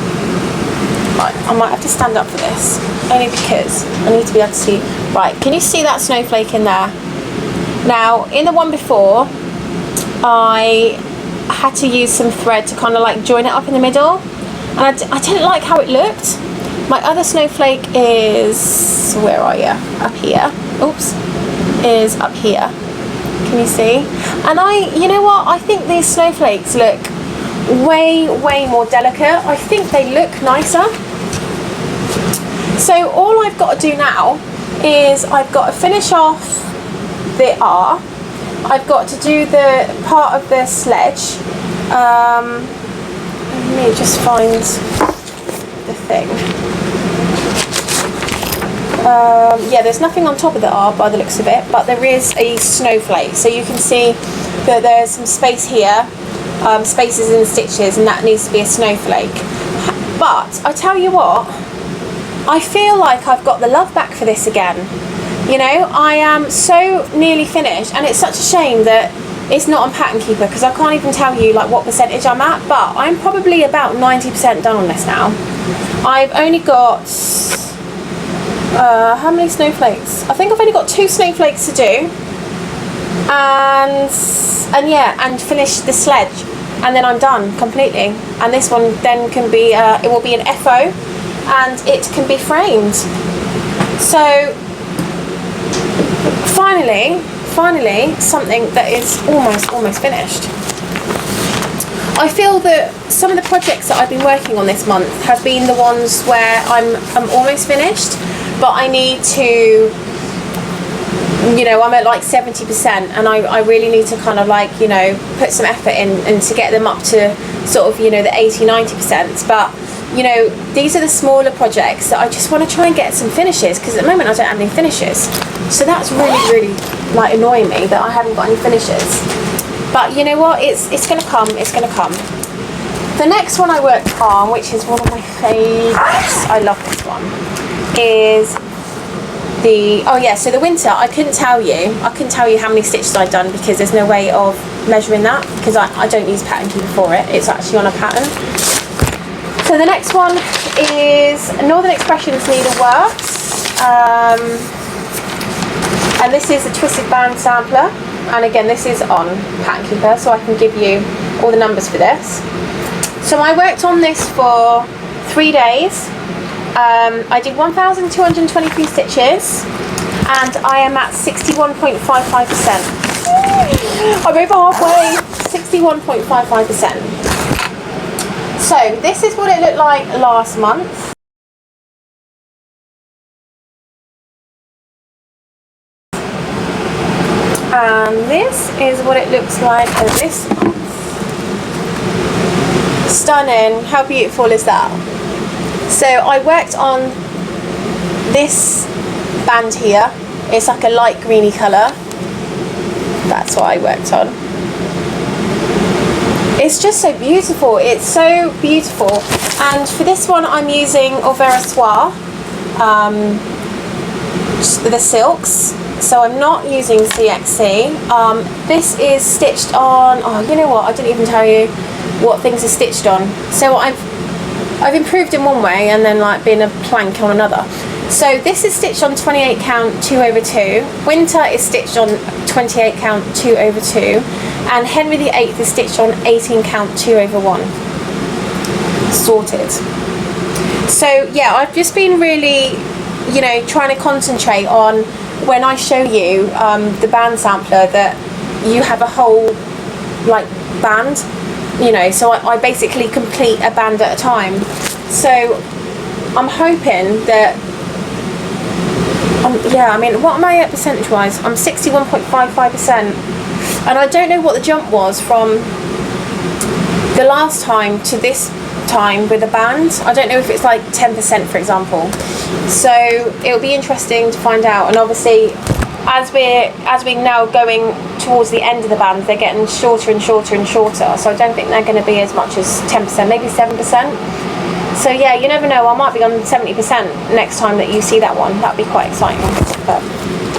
Right, I might have to stand up for this, only because I need to be able to see. Right, can you see that snowflake in there? Now, in the one before, I had to use some thread to kind of like join it up in the middle, and I didn't like how it looked. My other snowflake is, where are you? Up here. Oops. Is up here. Can you see? And you know what, I think these snowflakes look way more delicate. I think they look nicer. So all I've got to do now is I've got to finish off the R. I've got to do the part of the sledge. Let me just find the thing. Yeah, there's nothing on top of the R by the looks of it, but there is a snowflake. So you can see that there's some space here, spaces in the stitches, and that needs to be a snowflake. But I tell you what, I feel like I've got the love back for this again. You know, I am so nearly finished, and it's such a shame that it's not on Pattern Keeper, because I can't even tell you like what percentage I'm at, but I'm probably about 90% done on this now. I've only got how many snowflakes? I think I've only got 2 snowflakes to do, and yeah, and finish the sledge, and then I'm done completely. And this one then can be it will be an FO, and it can be framed. So finally something that is almost finished. I feel that some of the projects that I've been working on this month have been the ones where I'm almost finished, but I need to, you know, I'm at like 70%, and I really need to kind of like, you know, put some effort in and to get them up to sort of, you know, the 80-90%. But you know, these are the smaller projects that I just want to try and get some finishes, because at the moment I don't have any finishes. So that's really like annoying me that I haven't got any finishes. But you know what, it's going to come, it's going to come. The next one I worked on, which is one of my favourites, I love this one, is the, oh yeah, so the winter, I couldn't tell you how many stitches I'd done, because there's no way of measuring that, because I don't use Pattern Keeper for it. It's actually on a pattern. So the next one is Northern Expressions Needleworks, and this is a twisted band sampler, and again this is on Pattern Keeper, so I can give you all the numbers for this. So I worked on this for 3 days. I did 1,223 stitches, and I am at 61.55%. I'm over halfway, 61.55%. So this is what it looked like last month. And this is what it looks like this month. Stunning, how beautiful is that? So I worked on this band here. It's like a light greeny colour. That's what I worked on. It's just so beautiful, it's so beautiful. And for this one I'm using Au Soir, the silks, so I'm not using CXC. This is stitched on, oh you know what, I didn't even tell you what things are stitched on. So I've improved in one way and then like been a plank on another. So this is stitched on 28 count 2/2. Winter is stitched on 28 count 2/2, and Henry VIII is stitched on 18 count 2/1. Sorted. So yeah, I've just been really, you know, trying to concentrate on when I show you the band sampler that you have a whole like band, you know, so I basically complete a band at a time. So I'm hoping that yeah, I mean, what am I at percentage wise? I'm 61.55%, and I don't know what the jump was from the last time to this time with a band. I don't know if it's like 10%, for example. So it'll be interesting to find out. And obviously, as we're now going towards the end of the band, they're getting shorter and shorter and shorter. So I don't think they're going to be as much as 10%, maybe 7%. So yeah, you never know, I might be on 70% next time that you see that one. That'd be quite exciting. But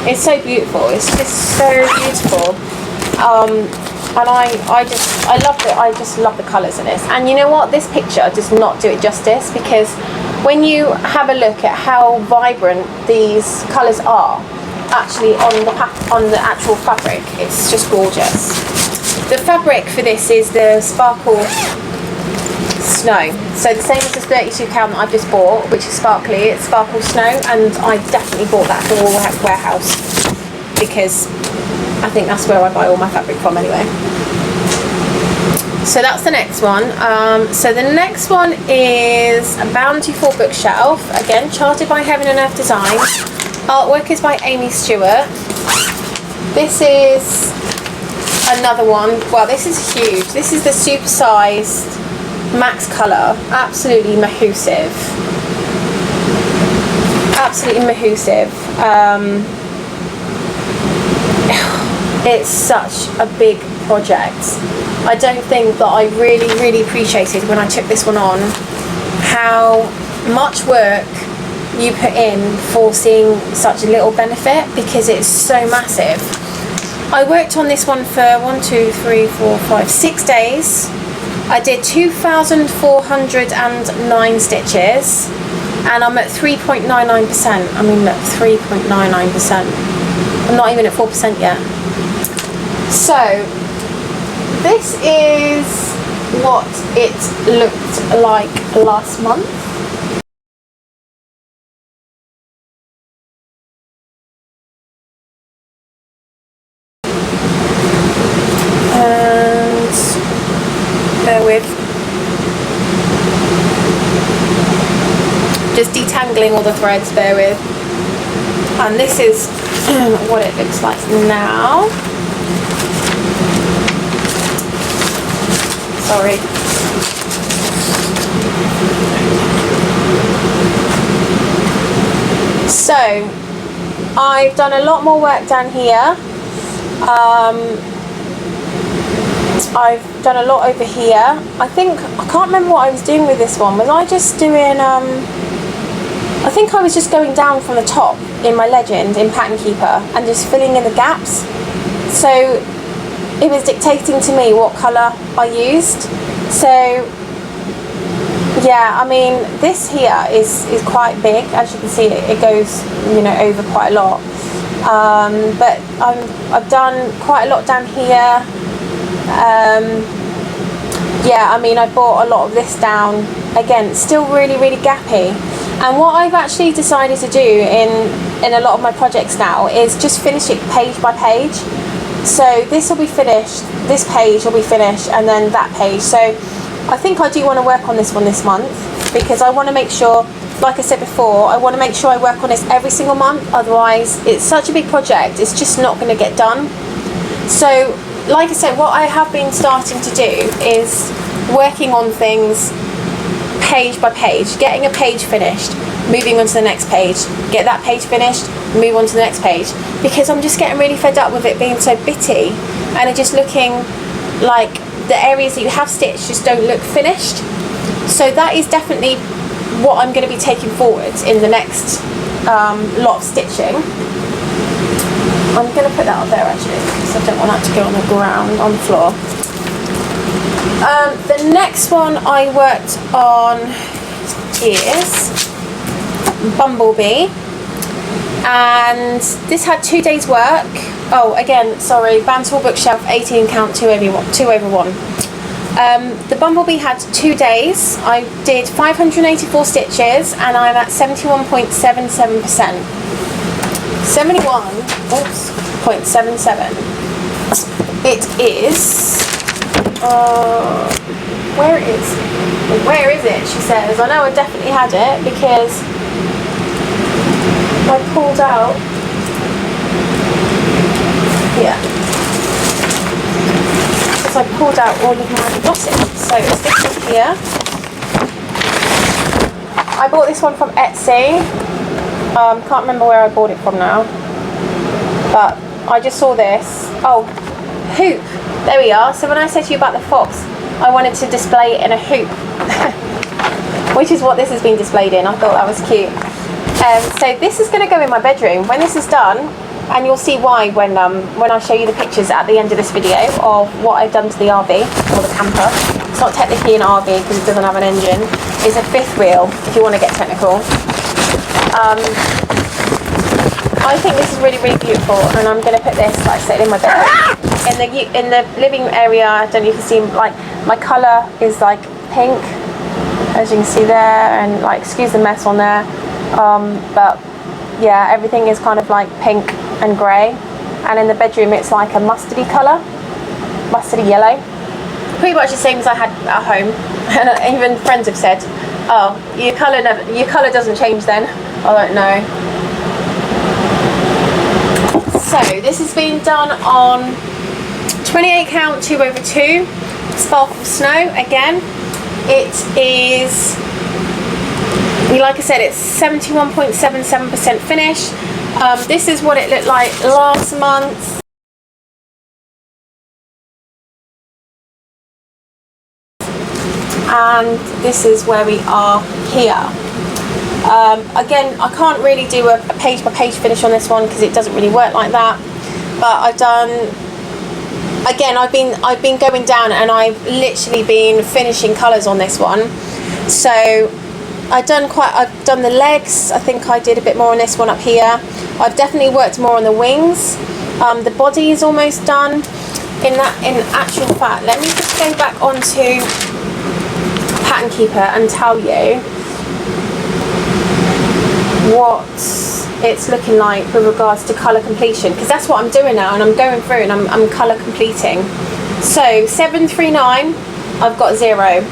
it's so beautiful, it's just so beautiful. And I love it. I just love the colours in this. And you know what, this picture does not do it justice, because when you have a look at how vibrant these colours are actually on the actual fabric, it's just gorgeous. The fabric for this is the Sparkle Snow, so the same as the 32 count that I've just bought, which is sparkly. It's Sparkle Snow, and I definitely bought that for Wool Warehouse because I think that's where I buy all my fabric from anyway. So that's the next one. So the next one is a Bountiful bookshelf, again charted by Heaven and Earth Design. Artwork is by Amy Stewart. This is another one. Well, this is huge. This is the supersized max colour. Absolutely mahoosive. Absolutely mahoosive. It's such a big project. I don't think that I really appreciated when I took this one on how much work you put in for seeing such a little benefit, because it's so massive. I worked on this one for 6 days. I did 2,409 stitches and I'm at 3.99%. I mean, look, 3.99%. I'm not even at 4% yet. So this is what it looked like last month. And bear with. Just detangling all the threads, bear with. And this is what it looks like now. Sorry. So I've done a lot more work down here. I've done a lot over here. I can't remember what I was doing with this one. Was I just doing I think I was just going down from the top in my Legend in Pattern Keeper and just filling in the gaps. So it was dictating to me what colour I used. So yeah, I mean, this here is quite big. As you can see, it goes, you know, over quite a lot. But I've done quite a lot down here. Yeah, I mean, I brought a lot of this down. Again, still really gappy. And what I've actually decided to do in a lot of my projects now is just finish it page by page. So this will be finished, this page will be finished, and then that page. So I think I do want to work on this one this month, because I want to make sure, like I said before, I want to make sure I work on this every single month. Otherwise, it's such a big project, it's just not going to get done. So like I said, what I have been starting to do is working on things page by page, getting a page finished, moving on to the next page, get that page finished, move on to the next page, because I'm just getting really fed up with it being so bitty and it just looking like the areas that you have stitched just don't look finished. So that is definitely what I'm going to be taking forward in the next lot of stitching. I'm going to put that up there actually, because I don't want that to go on the ground, on the floor. The next one I worked on is Bumblebee, and this had 2 days work. Oh, again, sorry, Bountiful bookshelf, 18 count, 2 over 1. The Bumblebee had 2 days. I did 584 stitches and I'm at 71.77%. 71.77. It is where is it, she says. I know I definitely had it because I pulled out, yeah, because I pulled out all of my glossing. So it's this one here. I bought this one from Etsy. Can't remember where I bought it from now, but I just saw this. Oh, hoop. There we are. So when I said to you about the fox, I wanted to display it in a hoop, which is what this has been displayed in. I thought that was cute. So this is going to go in my bedroom when this is done, and you'll see why when I show you the pictures at the end of this video of what I've done to the RV, or the camper. It's not technically an RV because it doesn't have an engine. It's a fifth wheel, if you want to get technical. I think this is really beautiful, and I'm going to put this, like I said, in my bedroom. In the living area, I don't know if you can see, like, my colour is like pink, as you can see there, and like, excuse the mess on there, but yeah, everything is kind of like pink and grey. and in the bedroom it's like a mustardy colour, mustardy yellow. Pretty much the same as I had at home. And even friends have said, oh, your colour doesn't change then. I don't know. So this has been done on 28 count 2/2 Sparkle Snow. Again, it is, like I said, it's 71.77% finish. This is what it looked like last month. And this is where we are here. Again, I can't really do a page by page finish on this one because it doesn't really work like that. But I've done, again, I've been going down and I've literally been finishing colours on this one. So I've done the legs. I think I did a bit more on this one up here. I've definitely worked more on the wings. The body is almost done. In actual fact, let me just go back onto Pattern Keeper and tell you what it's looking like with regards to colour completion, because that's what I'm doing now, and I'm going through and I'm colour completing. So 739, I've got 0.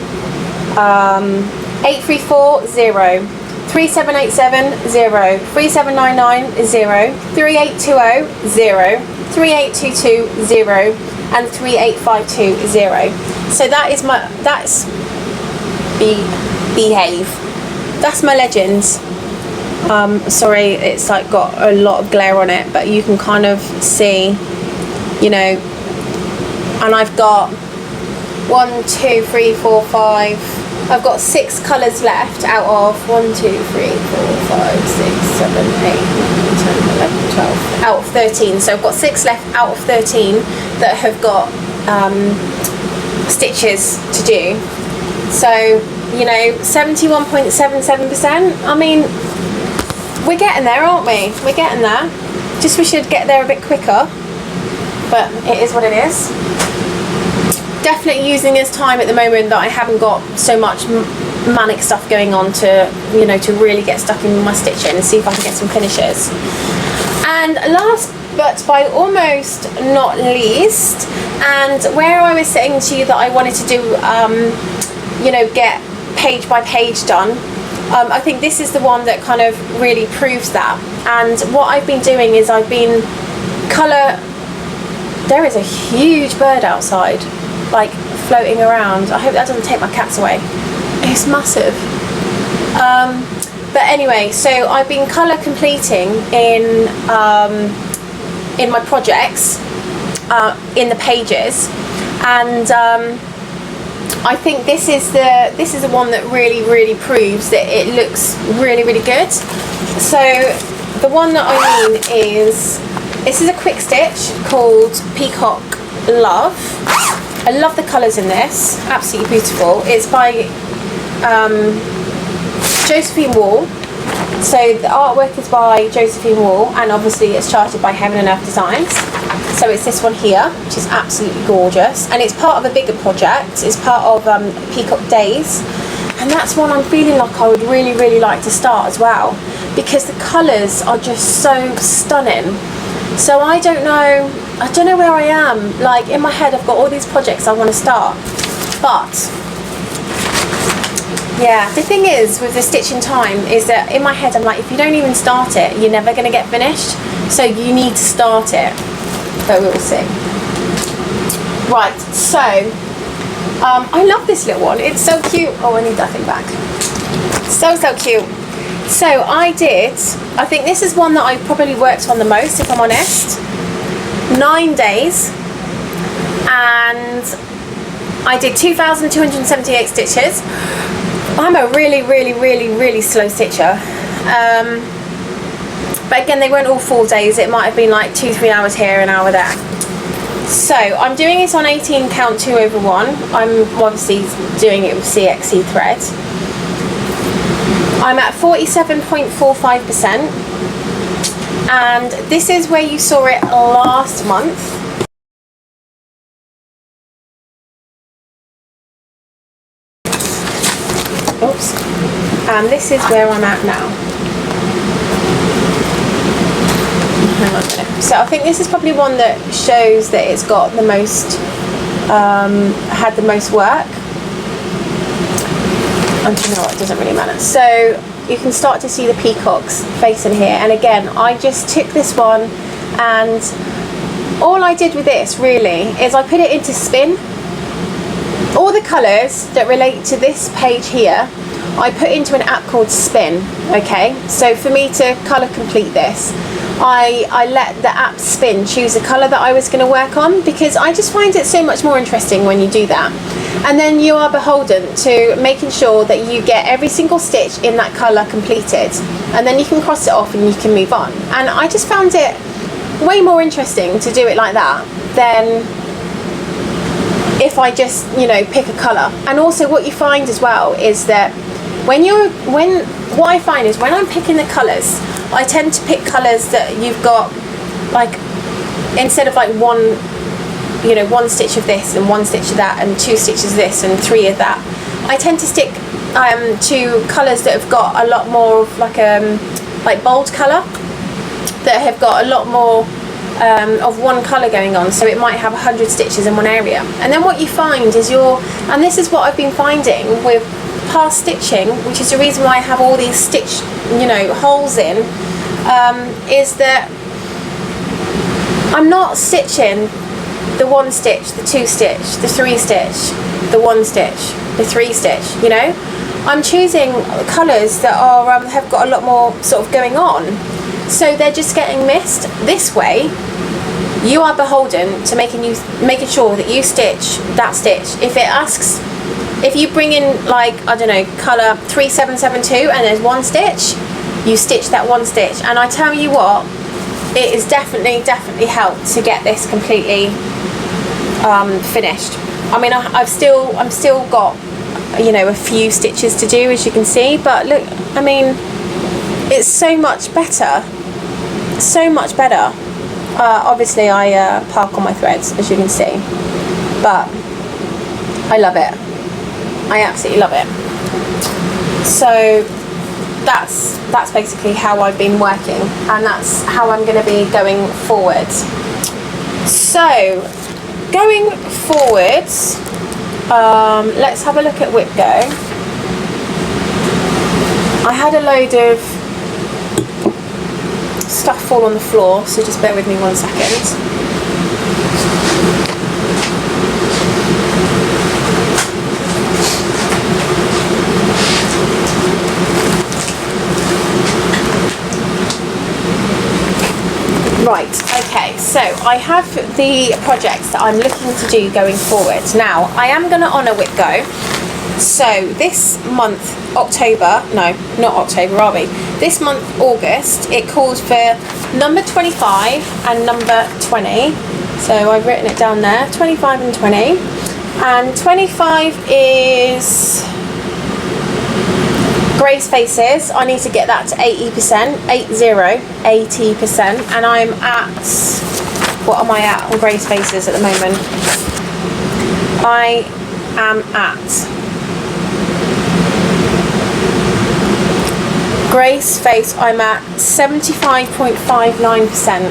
834, 0. 3787, 0. 3799, 0. 3820, 0. 3822, 0. And 3852, 0. So that's behave. That's my legends. Sorry, it's like got a lot of glare on it, but you can kind of see, you know. And I've got 1, 2, 3, 4, 5. I've got 6 colours left out of 1, 2, 3, 4, 5, 6, 7, 8, 9, 10, 11, 12. Out of 13. So I've got 6 left out of 13 that have got stitches to do. So, you know, 71.77%. I mean, we're getting there, aren't we? We're getting there. Just we should get there a bit quicker. But it is what it is. Definitely using this time at the moment that I haven't got so much manic stuff going on to, you know, to really get stuck in my stitching and see if I can get some finishes. And last but by almost not least, and where I was saying to you that I wanted to do, you know, get page by page done, I think this is the one that kind of really proves that. And what I've been doing is I've been colour. There is a huge bird outside, like floating around. I hope that doesn't take my cats away. It's massive. But anyway, so I've been colour completing in my projects, in the pages, and I think this is the one that really proves that it looks really good. So the one that I mean is, this is a quick stitch called Peacock Love. I love the colours in this, absolutely beautiful. It's by Josephine Wall. So the artwork is by Josephine Wall, and obviously it's charted by Heaven and Earth Designs. So it's this one here, which is absolutely gorgeous, and it's part of a bigger project. It's part of Peacock Days, and that's one I'm feeling like I would really like to start as well, because the colours are just so stunning. So I don't know where I am. Like, in my head I've got all these projects I want to start, but yeah, the thing is with the stitching time is that in my head I'm like, if you don't even start it, you're never going to get finished. So you need to start it. But we will see. Right, so I love this little one. It's so cute. Oh, I need that thing back. So cute. So I think this is one that I probably worked on the most, if I'm honest. 9 days, and I did 2,278 stitches. I'm a really slow stitcher. But again, they weren't all 4 days. It might have been like 2-3 hours here, an hour there. So I'm doing it on 18 count 2/1. I'm obviously doing it with CXC thread. I'm at 47.45%, and this is where you saw it last month. Oops. And this is where I'm at now. Hang on a minute. So I think this is probably one that shows that it's got the most, had the most work. And you know what, it doesn't really matter. So you can start to see the peacocks face in here. And again, I just took this one, and all I did with this really is I put it into spin. All the colours that relate to this page here, I put into an app called Spin, okay? So for me to colour complete this, I let the app Spin choose the colour that I was going to work on, because I just find it so much more interesting when you do that. And then you are beholden to making sure that you get every single stitch in that colour completed, and then you can cross it off and you can move on. And I just found it way more interesting to do it like that than if I just, you know, pick a colour. And also what you find as well is that what I find is when I'm picking the colours, I tend to pick colours that you've got, like, instead of like one, you know, one stitch of this and one stitch of that and two stitches of this and three of that. I tend to stick to colours that have got a lot more of like bold colour, that have got a lot more of one colour going on, so it might have 100 stitches in one area. And then what you find is and this is what I've been finding with past stitching, which is the reason why I have all these stitch, you know, holes in, is that I'm not stitching the one stitch, the two stitch, the three stitch, the one stitch, the three stitch, you know. I'm choosing colours that are have got a lot more sort of going on, so they're just getting missed. This way you are beholden to making sure that you stitch that stitch. If it asks, if you bring in, like, I don't know, colour 3772 and there's one stitch, you stitch that one stitch. And I tell you what, it has definitely helped to get this completely finished. I mean, I'm still got, you know, a few stitches to do, as you can see, but look, I mean, it's so much better, so much better. Obviously I park on my threads, as you can see, but I love it. I absolutely love it. So that's basically how I've been working, and that's how I'm going to be going forward. So going forwards, let's have a look at whip go. I had a load of stuff fall on the floor, so just bear with me 1 second. Right, okay, so I have the projects that I'm looking to do going forward. Now, I am going to honour whip go. So this month, October, no, not October, are we? This month, August, it calls for number 25 and number 20. So I've written it down there, 25 and 20. And 25 is Grace Faces. I need to get that to 80%, 80%, and I'm at, what am I at on Grace Faces at the moment? I am at Grace Face, I'm at 75.59%,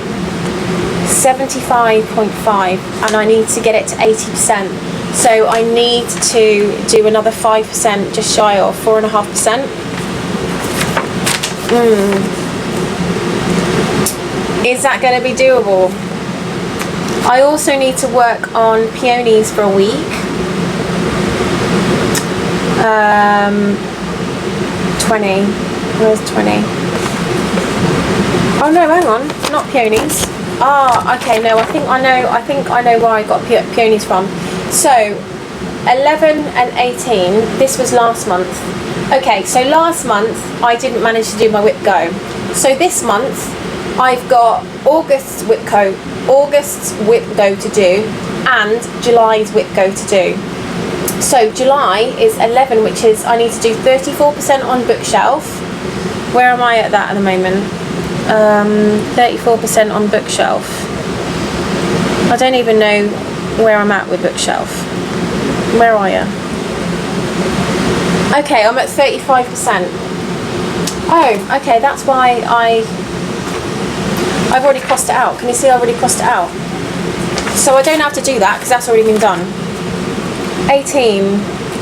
75.5, and I need to get it to 80%. So I need to do another 5%, just shy of 4.5%. Is that going to be doable? I also need to work on peonies for a week. 20. Where's 20? Oh no, hang on, not peonies. Ah, okay, no, I think I know where I got peonies from. So 11 and 18, this was last month. Okay, so last month I didn't manage to do my whip go. So this month I've got August's whip go to do and July's whip go to do. So July is 11, which is, I need to do 34% on bookshelf. Where am I at that at the moment? 34% on bookshelf. I don't even know where I'm at with bookshelf. Where are you? Okay, I'm at 35%. Oh, okay, that's why I've already crossed it out. Can you see I've already crossed it out? So I don't have to do that because that's already been done. 18.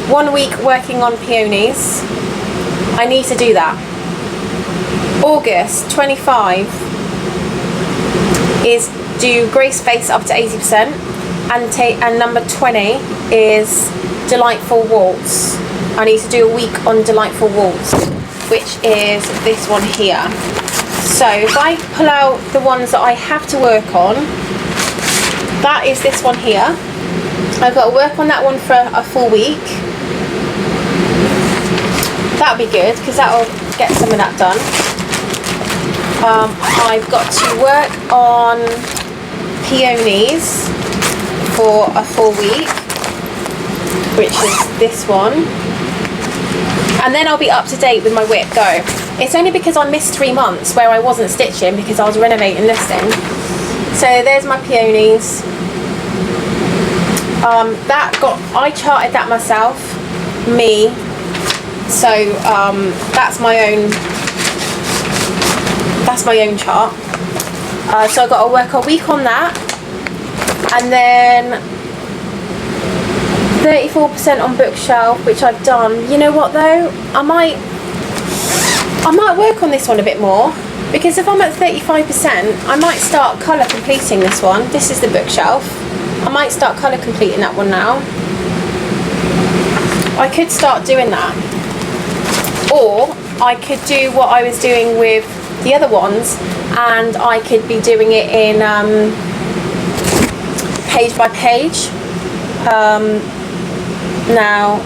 1 week working on peonies. I need to do that. August 25 is do grey space up to 80%, and number 20 is delightful waltz. I need to do a week on delightful waltz, which is this one here. So if I pull out the ones that I have to work on, that is this one here. I've got to work on that one for a full week. That'll be good because that'll get some of that done. I've got to work on peonies for a full week, which is this one, and then I'll be up to date with my whip go. It's only because I missed 3 months where I wasn't stitching because I was renovating listing. So there's my peonies. I charted that myself, me. So that's my own chart. So I've got to work a week on that, and then 34% on bookshelf, which I've done. You know what though? I might work on this one a bit more, because if I'm at 35%, I might start colour completing this one. This is the bookshelf. I might start colour completing that one now. I could start doing that, or I could do what I was doing with the other ones, and I could be doing it in page by page. Now,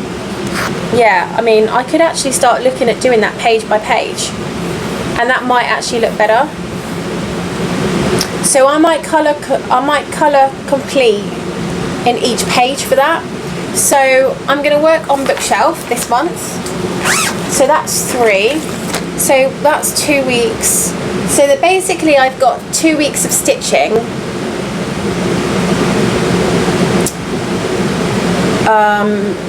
yeah, I mean, I could actually start looking at doing that page by page, and that might actually look better. So I might colour complete in each page for that. So I'm going to work on bookshelf this month. So that's 3. So that's 2 weeks. So that basically I've got 2 weeks of stitching.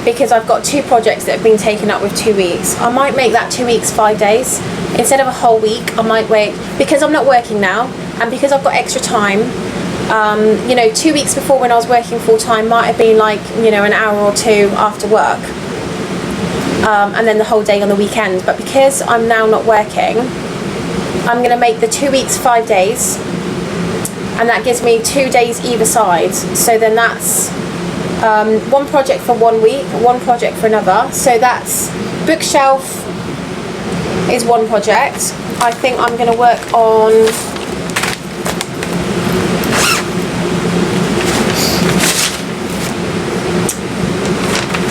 Because I've got 2 projects that have been taken up with 2 weeks. I might make that 2 weeks 5 days. Instead of a whole week, I might wait, because I'm not working now, and because I've got extra time. You know, 2 weeks before when I was working full time might have been like, you know, an hour or 2 after work. And then the whole day on the weekend. But because I'm now not working, I'm going to make the 2 weeks 5 days, and that gives me 2 days either side. So then that's 1 project for 1 week, 1 project for another. So that's bookshelf is 1 project. I think I'm going to work on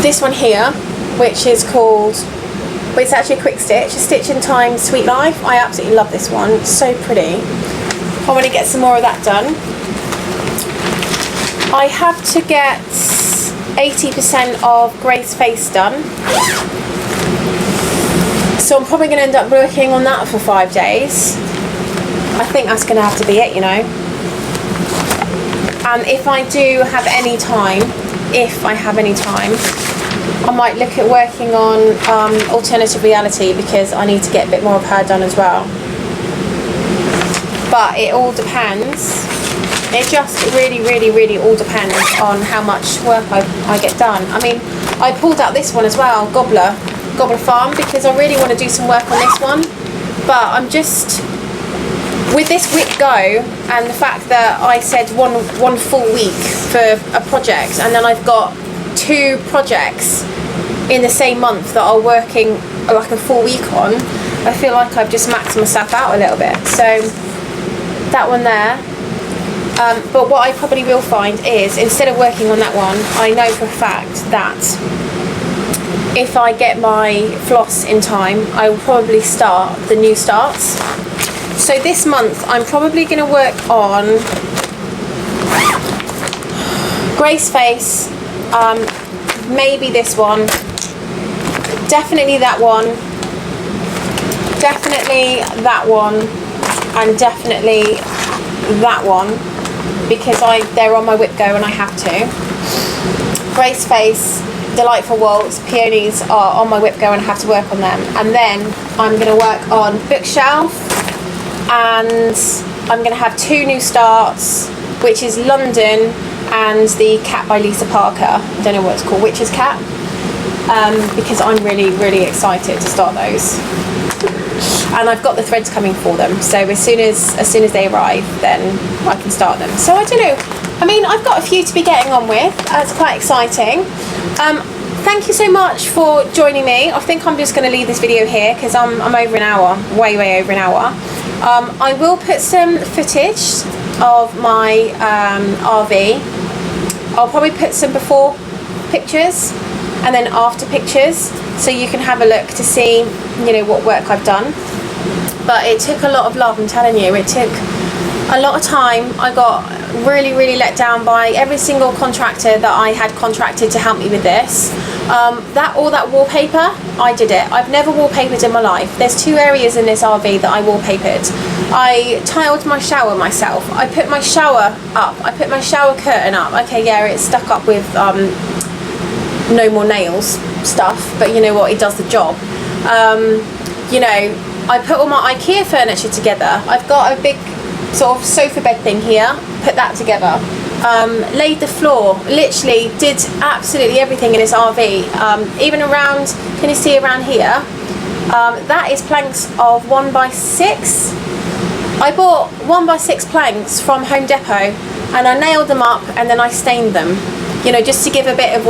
this one here, which is called, well, it's actually a quick stitch, a stitch in time sweet life. I absolutely love this one, it's so pretty. I want to get some more of that done. I have to get 80% of Grace Face done, so I'm probably going to end up working on that for 5 days. I think that's going to have to be it, you know. And if I do have any time, I might look at working on alternative reality, because I need to get a bit more of her done as well. But it all depends. It just really all depends on how much work I get done. I mean, I pulled out this one as well, Gobbler Farm, because I really want to do some work on this one. But I'm just, with this whip go, and the fact that I said one full week for a project, and then I've got 2 projects in the same month that are working like a full week on, I feel like I've just maxed myself out a little bit. So that one there. But what I probably will find is, instead of working on that one, I know for a fact that if I get my floss in time, I will probably start the new starts. So this month I'm probably going to work on Grace Face, maybe this one, definitely that one, definitely that one, and definitely that one, because they're on my whip go and I have to. Grace Face, Delightful Waltz, Peonies are on my whip go and I have to work on them. And then I'm going to work on Bookshelf and I'm going to have 2 new starts, which is London and the Cat by Lisa Parker. I don't know what it's called, Witch's Cat, because I'm really, really excited to start those. And I've got the threads coming for them, so as soon as they arrive, then I can start them. So I don't know, I mean, I've got a few to be getting on with. It's quite exciting. Thank you so much for joining me. I think I'm just going to leave this video here because I'm over an hour, way over an hour. I will put some footage of my RV. I'll probably put some before pictures and then after pictures, so you can have a look to see, you know, what work I've done. But it took a lot of love, I'm telling you. It took a lot of time. I got really, really let down by every single contractor that I had contracted to help me with this. All that wallpaper, I did it. I've never wallpapered in my life. There's 2 areas in this RV that I wallpapered. I tiled my shower myself. I put my shower up. I put my shower curtain up. Okay, yeah, it's stuck up with no more nails stuff, but you know what, it does the job. You know, I put all my IKEA furniture together. I've got a big sort of sofa bed thing here, put that together. Laid the floor, literally did absolutely everything in this RV. Even around, can you see around here? That is planks of 1x6. I bought 1x6 planks from Home Depot and I nailed them up and then I stained them. You know, just to give a bit of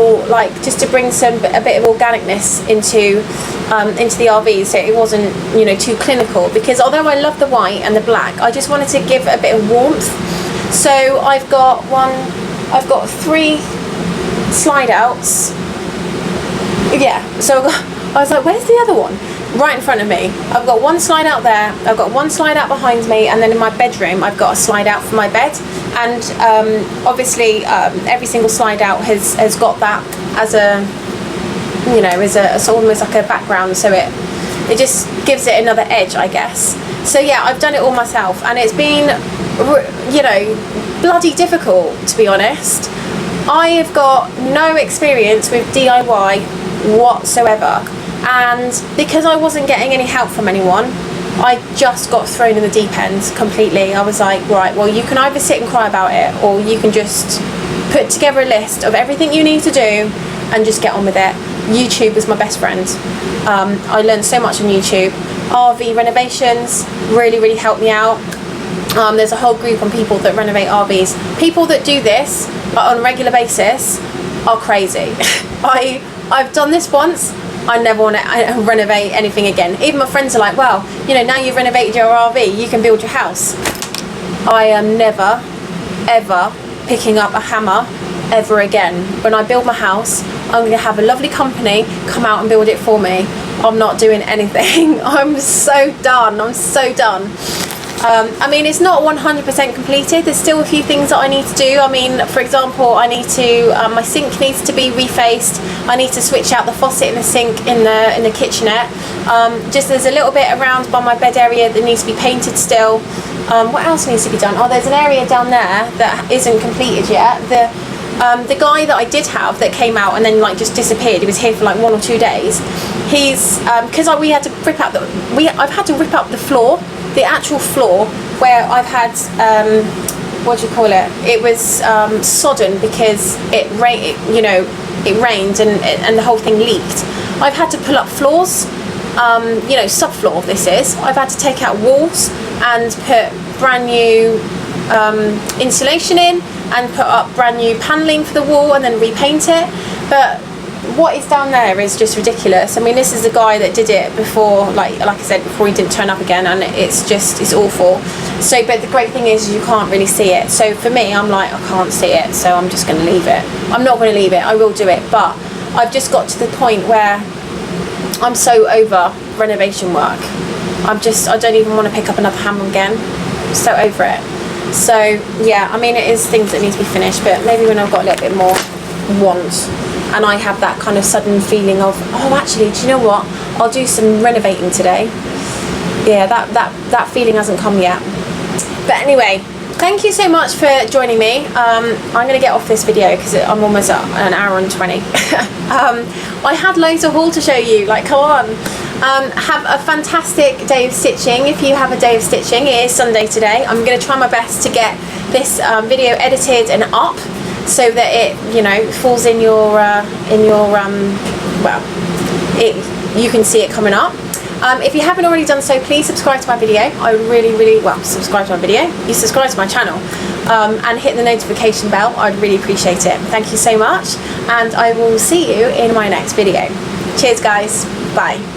just to bring a bit of organicness into the RV, so it wasn't, you know, too clinical. Because although I love the white and the black, I just wanted to give a bit of warmth. So I've got 3 slide outs. Yeah. So I was like, where's the other one? Right in front of me. I've got 1 slide out there, I've got 1 slide out behind me, and then in my bedroom I've got a slide out for my bed. And obviously every single slide out has got that as a, you know, as a almost like a background, so it just gives it another edge, I guess. So yeah, I've done it all myself, and it's been, you know, bloody difficult, to be honest. I have got no experience with DIY whatsoever, and because I wasn't getting any help from anyone, I just got thrown in the deep end completely. I was like, right, well, you can either sit and cry about it, or you can just put together a list of everything you need to do and just get on with it. YouTube was my best friend. I learned so much on YouTube. RV renovations really, really helped me out. There's a whole group on people that renovate RVs. People that do this on a regular basis are crazy. I've done this once. I never want to renovate anything again. Even my friends are like, well, you know, now you've renovated your RV, you can build your house. I am never, ever picking up a hammer ever again. When I build my house, I'm going to have a lovely company come out and build it for me. I'm not doing anything. I'm so done. I'm so done. I mean, it's not 100% completed. There's still a few things that I need to do. I mean, for example, I need to, my sink needs to be refaced. I need to switch out the faucet in the sink in the kitchenette. Just there's a little bit around by my bed area that needs to be painted still. What else needs to be done? Oh, there's an area down there that isn't completed yet. The guy that I did have that came out and then like just disappeared, he was here for like 1 or 2 days. He's because we had to rip out I've had to rip up the floor, the actual floor, where I've had what do you call it? It was sodden because it rained and the whole thing leaked. I've had to pull up floors, you know, subfloor this is. I've had to take out walls and put brand new insulation in and put up brand new paneling for the wall and then repaint it. But what is down there is just ridiculous. I mean, this is the guy that did it before, like I said, before he didn't turn up again, and it's awful. So, but the great thing is you can't really see it. So for me, I'm like, I can't see it, so I'm just going to leave it. I'm not going to leave it, I will do it, but I've just got to the point where I'm so over renovation work. I don't even want to pick up another hammer again. I'm so over it. So yeah, I mean, it is things that need to be finished, but maybe when I've got a little bit more want and I have that kind of sudden feeling of, oh, actually, do you know what, I'll do some renovating today. Yeah, that feeling hasn't come yet. But anyway, thank you so much for joining me. I'm going to get off this video because I'm almost at an hour and 20. I had loads of haul to show you, like, come on. Have a fantastic day of stitching. If you have a day of stitching, it is Sunday today. I'm going to try my best to get this video edited and up so that it, you know, falls in your well, you can see it coming up. If you haven't already done so, please subscribe to my video. I would really, well, subscribe to my video. You subscribe to my channel and hit the notification bell. I'd really appreciate it. Thank you so much, and I will see you in my next video. Cheers, guys. Bye.